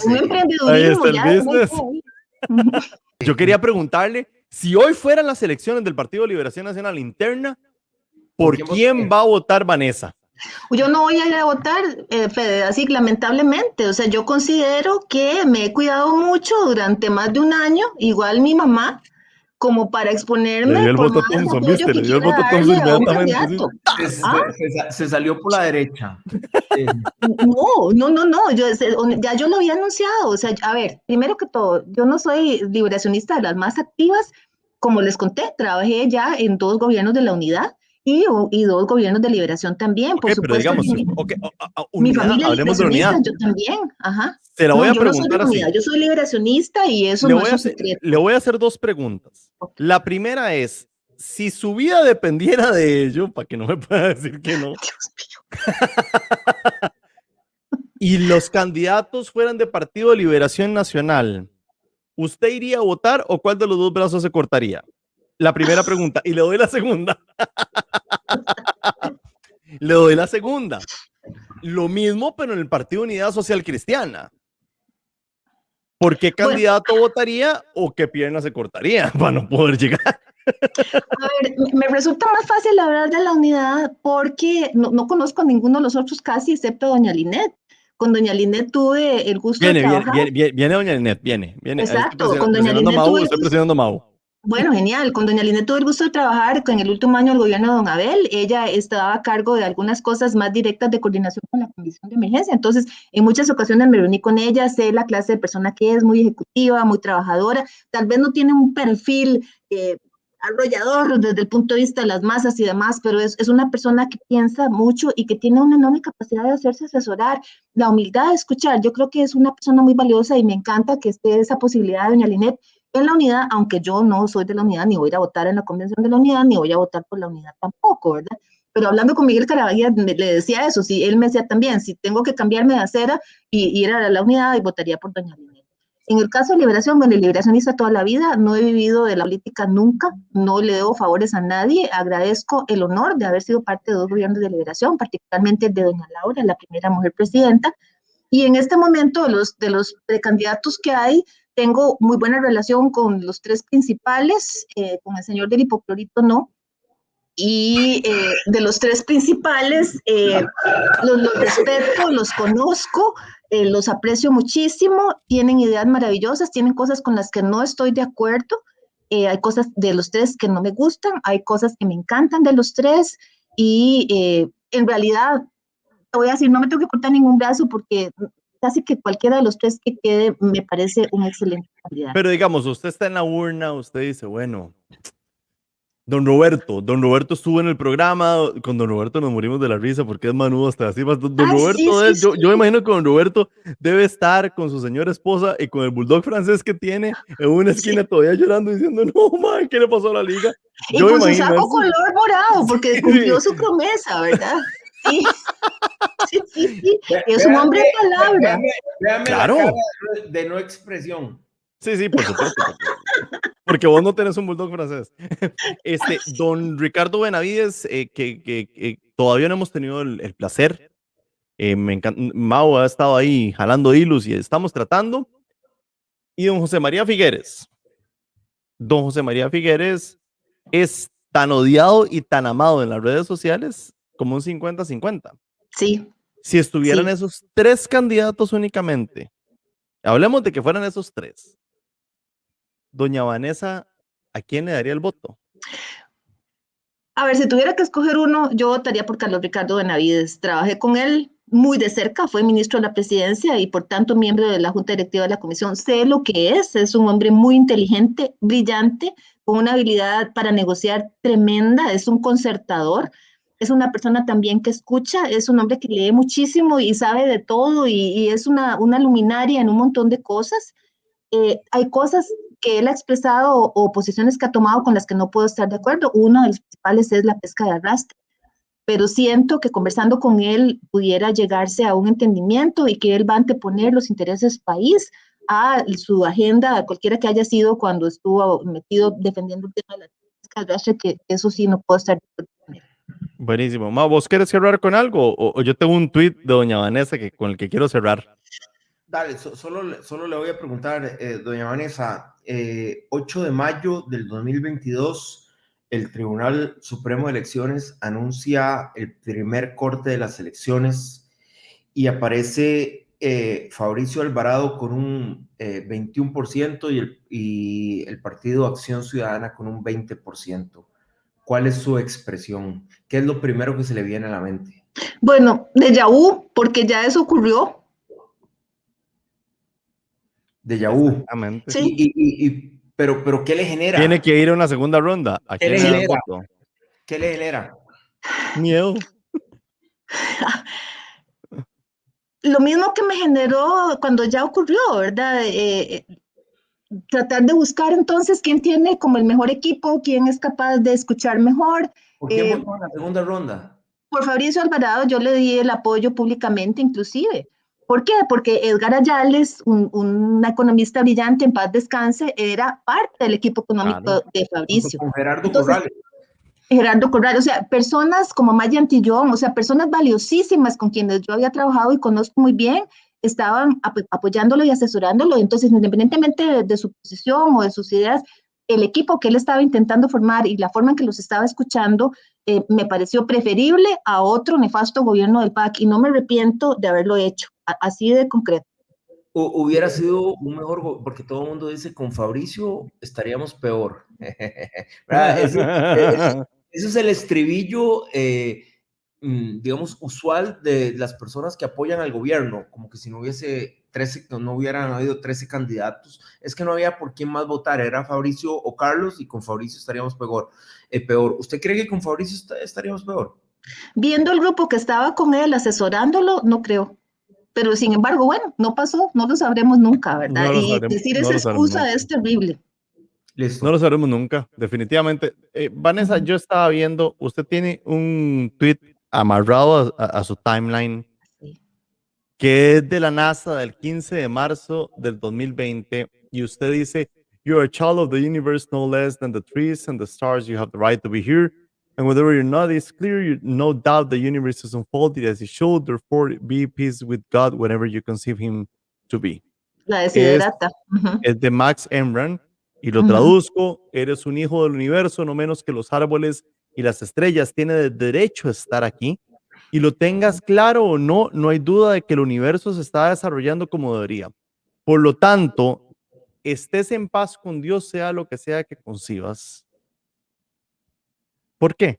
Un emprendedurismo. Ahí está el business. Yo quería preguntarle, si hoy fueran las elecciones del Partido de Liberación Nacional interna, ¿por quién va a votar Vanessa? Yo no voy a ir a votar, Fede, así lamentablemente. O sea, yo considero que me he cuidado mucho durante más de un año, igual mi mamá, como para exponerme. Le dio el voto a Thompson, ¿viste? Le dio el voto a Thompson inmediatamente. Se salió por la derecha. No. Yo lo había anunciado. O sea, a ver, primero que todo, yo no soy liberacionista de las más activas. Como les conté, trabajé ya en 2 gobiernos de la unidad y 2 gobiernos de liberación también, por supuesto. Pero digamos, mi familia hablemos de la unidad. Yo también, ajá. Se la voy a preguntar así. Yo soy liberacionista y eso no es un secreto. Le voy a hacer 2 preguntas. Okay. La primera es, si su vida dependiera de ello, para que no me pueda decir que no. Dios mío. Y los candidatos fueran de Partido de Liberación Nacional, ¿usted iría a votar o cuál de los 2 brazos se cortaría? La primera pregunta. Y le doy la segunda. Lo mismo, pero en el Partido Unidad Social Cristiana. ¿Por qué candidato votaría o qué pierna se cortaría para no poder llegar? A ver, me resulta más fácil hablar de la unidad porque no conozco a ninguno de los otros casi, excepto doña Linet. Con doña Linet tuve el gusto de trabajar. Viene doña Linet, viene. Exacto, con doña Linet estoy presionando a Mau. Bueno, genial. Con doña Linet tuve el gusto de trabajar en el último año del gobierno de don Abel. Ella estaba a cargo de algunas cosas más directas de coordinación con la Comisión de Emergencia. Entonces, en muchas ocasiones me reuní con ella, sé la clase de persona que es, muy ejecutiva, muy trabajadora. Tal vez no tiene un perfil arrollador desde el punto de vista de las masas y demás, pero es una persona que piensa mucho y que tiene una enorme capacidad de hacerse asesorar, la humildad de escuchar. Yo creo que es una persona muy valiosa y me encanta que esté esa posibilidad de doña Linet en la unidad, aunque yo no soy de la unidad, ni voy a ir a votar en la convención de la unidad, ni voy a votar por la unidad tampoco, ¿verdad? Pero hablando con Miguel Caraballo, le decía eso, si él me decía también, si tengo que cambiarme de acera y ir a la unidad, y votaría por doña Linet. En el caso de Liberación, bueno, liberacionista toda la vida, no he vivido de la política nunca, no le debo favores a nadie, agradezco el honor de haber sido parte de 2 gobiernos de Liberación, particularmente el de doña Laura, la primera mujer presidenta, y en este momento de los precandidatos que hay, tengo muy buena relación con los 3 principales, con el señor del hipoclorito no, y de los 3 principales los respeto, los conozco, los aprecio muchísimo, tienen ideas maravillosas, tienen cosas con las que no estoy de acuerdo, hay cosas de los 3 que no me gustan, hay cosas que me encantan de los 3 y en realidad, te voy a decir, no me tengo que cortar ningún brazo porque casi que cualquiera de los 3 que quede me parece un excelente candidato. Pero digamos, usted está en la urna, usted dice, bueno, Don Roberto estuvo en el programa, con Don Roberto nos morimos de la risa porque es manudo hasta así. Don Roberto, sí. Yo me imagino que Don Roberto debe estar con su señora esposa y con el bulldog francés que tiene en una esquina todavía llorando diciendo, no, man, ¿qué le pasó a la liga? Y con su saco color morado porque cumplió su promesa, ¿verdad? Sí. Sí. Es un hombre de palabra. Véame claro. La cara de no expresión. Sí, por supuesto. Porque vos no tenés un bulldog francés. Don Ricardo Benavides, que todavía no hemos tenido el placer. Me encanta. Mau ha estado ahí jalando hilos y estamos tratando. Y don José María Figueres. Don José María Figueres es tan odiado y tan amado en las redes sociales como un 50-50. Sí. Si estuvieran esos 3 candidatos únicamente, hablemos de que fueran esos 3, doña Vanessa, ¿a quién le daría el voto? A ver, si tuviera que escoger uno, yo votaría por Carlos Ricardo Benavides. Trabajé con él muy de cerca, fue ministro de la presidencia y por tanto miembro de la junta directiva de la comisión. Sé lo que es un hombre muy inteligente, brillante, con una habilidad para negociar tremenda, es un concertador, es una persona también que escucha, es un hombre que lee muchísimo y sabe de todo y es una luminaria en un montón de cosas. Hay cosas que él ha expresado o posiciones que ha tomado con las que no puedo estar de acuerdo. Una de las principales es la pesca de arrastre, pero siento que conversando con él pudiera llegarse a un entendimiento y que él va a anteponer los intereses país a su agenda, a cualquiera que haya sido cuando estuvo metido defendiendo el tema de la pesca de arrastre, que eso sí no puedo estar de acuerdo con él. Buenísimo. Ma, ¿vos querés cerrar con algo? O yo tengo un tweet de doña Vanessa con el que quiero cerrar. Dale, solo le voy a preguntar, doña Vanessa, 8 de mayo del 2022, el Tribunal Supremo de Elecciones anuncia el primer corte de las elecciones y aparece Fabricio Alvarado con un 21% y el Partido Acción Ciudadana con un 20%. ¿Cuál es su expresión? ¿Qué es lo primero que se le viene a la mente? Bueno, déjà vu, porque ya eso ocurrió. Déjà vu. Exactamente. Sí. Pero ¿qué le genera? Tiene que ir a una segunda ronda. ¿A ¿Qué quién le le das genera? voto? ¿Qué le genera? Miedo. Lo mismo que me generó cuando ya ocurrió, ¿verdad? Tratar de buscar entonces quién tiene como el mejor equipo, quién es capaz de escuchar mejor. ¿Por quién votó en la segunda ronda? Por Fabricio Alvarado yo le di el apoyo públicamente inclusive. ¿Por qué? Porque Edgar Ayales, un economista brillante, en paz descanse, era parte del equipo económico Claro. de Fabricio. Con Gerardo Entonces, Corrales. Gerardo Corral, o sea, personas como Maya Antillón, o sea, personas valiosísimas con quienes yo había trabajado y conozco muy bien, estaban apoyándolo y asesorándolo. Entonces, independientemente de su posición o de sus ideas, el equipo que él estaba intentando formar y la forma en que los estaba escuchando, me pareció preferible a otro nefasto gobierno del PAC y no me arrepiento de haberlo hecho, así de concreto. Hubiera sido un mejor, porque todo el mundo dice con Fabricio estaríamos peor. Ese es el estribillo, digamos, usual de las personas que apoyan al gobierno, como que si no hubiese 13, no hubieran habido 13 candidatos, es que no había por quién más votar, era Fabricio o Carlos y con Fabricio estaríamos peor. ¿Usted cree que con Fabricio estaríamos peor? Viendo el grupo que estaba con él asesorándolo, no creo. Pero sin embargo, bueno, no pasó, no lo sabremos nunca, ¿verdad? No lo Y sabremos, decir no esa lo sabremos excusa nunca. es terrible. Listo. No lo sabremos nunca, definitivamente. Vanessa, yo estaba viendo, usted tiene un tweet amarrado a su timeline Sí. que es de la NASA del 15 de marzo del 2020 y usted dice, "You are a child of the universe no less than the trees and the stars. You have the right to be here. And whatever you're not is clear. No doubt the universe is unfolded as it should. Therefore, be peace with God whenever you conceive him to be." La Es, desiderata. es de Max Emran y lo Ujú. traduzco, eres un hijo del universo, no menos que los árboles y las estrellas. Tiene derecho a estar aquí. Y lo tengas claro o no, no hay duda de que el universo se está desarrollando como debería. Por lo tanto, estés en paz con Dios, sea lo que sea que concibas. ¿Por qué?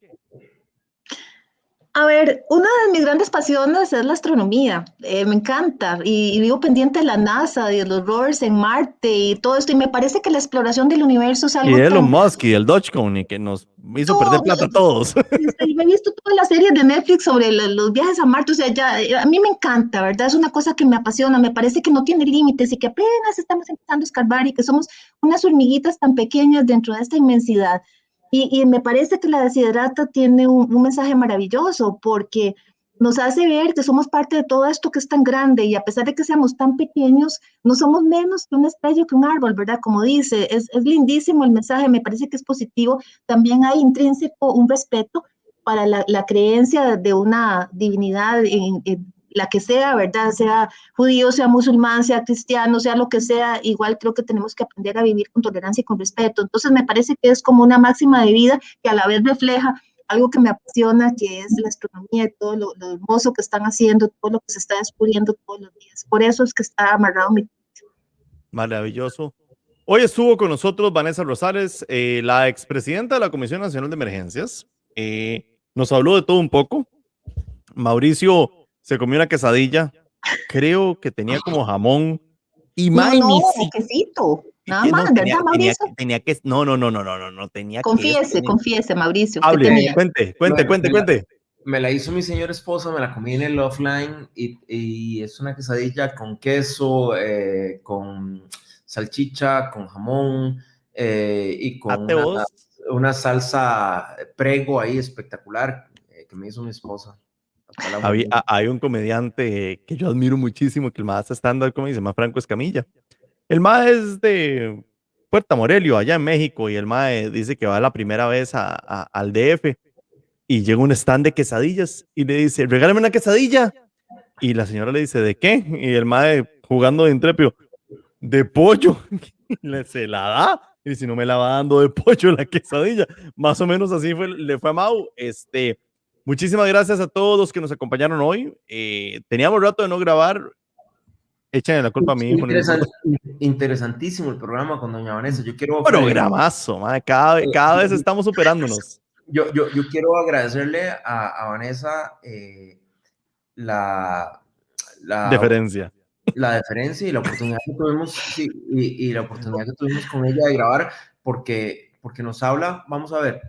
A ver, una de mis grandes pasiones es la astronomía. Me encanta y vivo pendiente de la NASA, de los rovers en Marte y todo esto. Y me parece que la exploración del universo es Y algo Elon tan... Musk y el Dogecoin y que nos hizo perder Todo, plata a todos. me he visto todas las series de Netflix sobre los viajes a Marte, o sea, ya, a mí me encanta, ¿verdad? Es una cosa que me apasiona, me parece que no tiene límites y que apenas estamos empezando a escarbar y que somos unas hormiguitas tan pequeñas dentro de esta inmensidad. Y me parece que la Desiderata tiene un mensaje maravilloso porque nos hace ver que somos parte de todo esto que es tan grande y a pesar de que seamos tan pequeños, no somos menos que una estrella, que un árbol, ¿verdad? Como dice, es lindísimo el mensaje, me parece que es positivo. También hay intrínseco un respeto para la creencia de una divinidad en la que sea, ¿verdad? Sea judío, sea musulmán, sea cristiano, sea lo que sea, igual creo que tenemos que aprender a vivir con tolerancia y con respeto. Entonces me parece que es como una máxima de vida que a la vez refleja algo que me apasiona, que es la astronomía y todo lo hermoso que están haciendo, todo lo que se está descubriendo todos los días. Por eso es que está amarrado mi... Maravilloso. Hoy estuvo con nosotros Vanessa Rosales, la expresidenta de la Comisión Nacional de Emergencias. Nos habló de todo un poco. Mauricio se comió una quesadilla, creo que tenía como jamón y No, quesito, nada más, ¿verdad, Mauricio? Tenía que, no, tenía Confiese, Mauricio. Hable, ¿Qué tenía? Cuente. Me la hizo mi señora esposa, me la comí en el offline y es una quesadilla con queso, con salchicha, con jamón y con una salsa prego ahí espectacular que me hizo mi esposa. Hay un comediante que yo admiro muchísimo, que el más estándar, como dice, más Franco Escamilla. El más es de Puerto Morelia, allá en México, y el más dice que va la primera vez al DF y llega un stand de quesadillas y le dice, regálame una quesadilla. Y la señora le dice, ¿de qué? Y el mae, jugando de intrépio, de pollo. Se la da. Y si no me la va dando de pollo la quesadilla. Más o menos así le fue a Mau. Muchísimas gracias a todos los que nos acompañaron hoy. Teníamos rato de no grabar. Échenle la culpa a mi hijo. Interesantísimo el programa con doña Vanessa. Yo quiero... Programazo, madre. Cada vez estamos superándonos. Yo quiero agradecerle a Vanessa la deferencia. La deferencia y la oportunidad que tuvimos, sí, y la oportunidad que tuvimos con ella de grabar, porque nos habla, vamos a ver,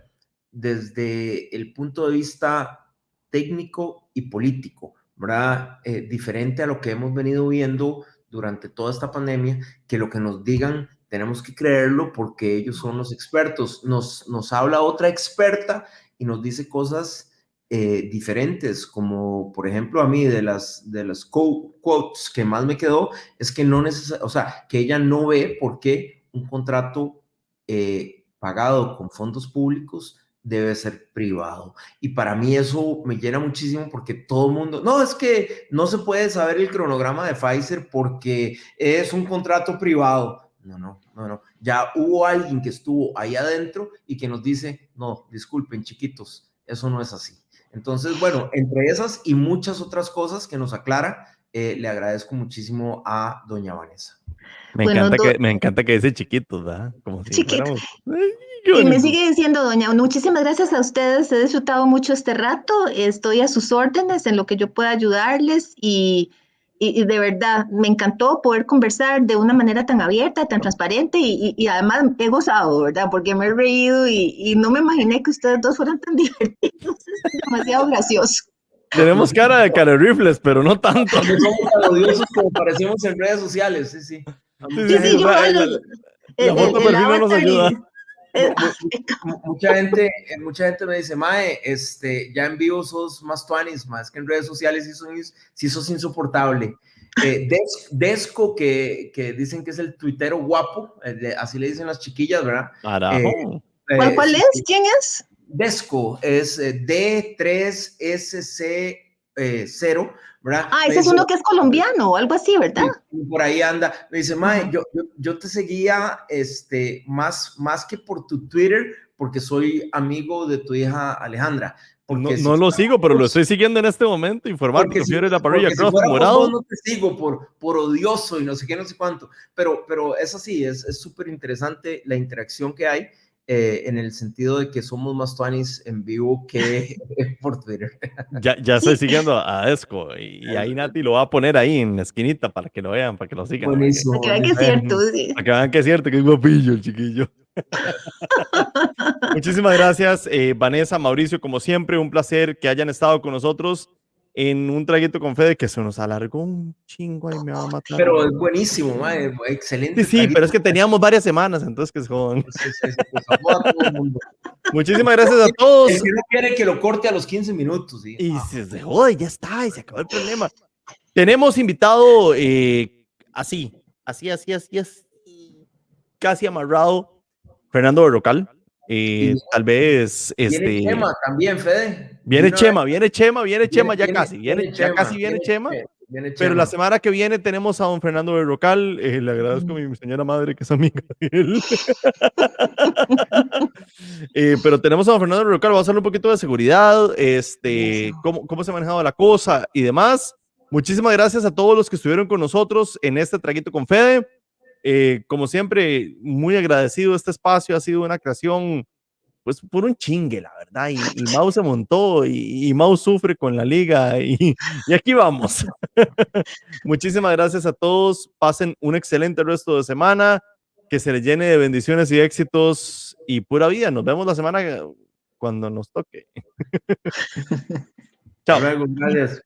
desde el punto de vista técnico y político, ¿verdad? Diferente a lo que hemos venido viendo durante toda esta pandemia, que lo que nos digan tenemos que creerlo porque ellos son los expertos. Nos habla otra experta y nos dice cosas diferentes, como por ejemplo a mí de las quotes que más me quedó es que no o sea, que ella no ve por qué un contrato pagado con fondos públicos debe ser privado. Y para mí eso me llena muchísimo porque todo el mundo, no, es que no se puede saber el cronograma de Pfizer porque es un contrato privado. No. Ya hubo alguien que estuvo ahí adentro y que nos dice, no, disculpen, chiquitos, eso no es así. Entonces, bueno, entre esas y muchas otras cosas que nos aclara, le agradezco muchísimo a doña Vanessa. Me encanta que dice chiquitos, ¿verdad? Como si fuéramos... Y me sigue diciendo, doña, muchísimas gracias a ustedes, he disfrutado mucho este rato, estoy a sus órdenes en lo que yo pueda ayudarles y de verdad me encantó poder conversar de una manera tan abierta, tan transparente y además he gozado, ¿verdad? Porque me he reído y no me imaginé que ustedes dos fueran tan divertidos, es demasiado gracioso. Tenemos cara de rifles, pero no tanto. No somos tan odiosos como parecemos en redes sociales, sí. Sí, la foto perfil no nos ayuda. Mucha gente me dice, mae, ya en vivo sos más tuanis, más que en redes sociales sí sos insoportable. Desco, que dicen que es el tuitero guapo, así le dicen las chiquillas, ¿verdad? ¿Cuál es? ¿Quién es? Desco, es D3SC0, ¿verdad? Ese es uno que es colombiano o algo así, ¿verdad? Sí, por ahí anda. Me dice, mae, yo te seguía más que por tu Twitter, porque soy amigo de tu hija Alejandra. No lo sigo, pero lo estoy siguiendo en este momento, informarte que Fiebre de la Parrilla Cross morado. No te sigo por odioso y no sé qué, no sé cuánto, pero es así, es súper interesante la interacción que hay. En el sentido de que somos más tuanis en vivo que por Twitter. Ya estoy siguiendo a Desco y ahí Nati lo va a poner ahí en la esquinita para que lo vean, para que lo sigan. Buenísimo. Para que vean que es cierto. Sí. Para que vean que es cierto, que es guapillo el chiquillo. Muchísimas gracias, Vanessa, Mauricio, como siempre, un placer que hayan estado con nosotros en un traguito con Fede que se nos alargó un chingo y me va a matar. Pero es buenísimo, mae, excelente. Sí, pero es que teníamos varias semanas, entonces que se jodan. Muchísimas gracias a todos. El que no quiere que lo corte a los 15 minutos. ¿Sí? Y se joda, ya está, y se acabó el problema. Tenemos invitado así, casi amarrado, Fernando Berrocal. Tal vez viene Chema también, Fede. Viene Chema, ya casi viene Chema. Pero la semana que viene tenemos a don Fernando Berrocal. Le agradezco a mi señora madre, que es amiga de él. Pero tenemos a don Fernando Berrocal. Vamos a hablar un poquito de seguridad, cómo se ha manejado la cosa y demás. Muchísimas gracias a todos los que estuvieron con nosotros en este Traguito con Fede. Como siempre, muy agradecido. Este espacio ha sido una creación, pues, por un chingue, la verdad. Y Mau se montó y Mau sufre con la liga y aquí vamos. Muchísimas gracias a todos. Pasen un excelente resto de semana. Que se les llene de bendiciones y éxitos y pura vida. Nos vemos la semana cuando nos toque. Chao. Luego, gracias.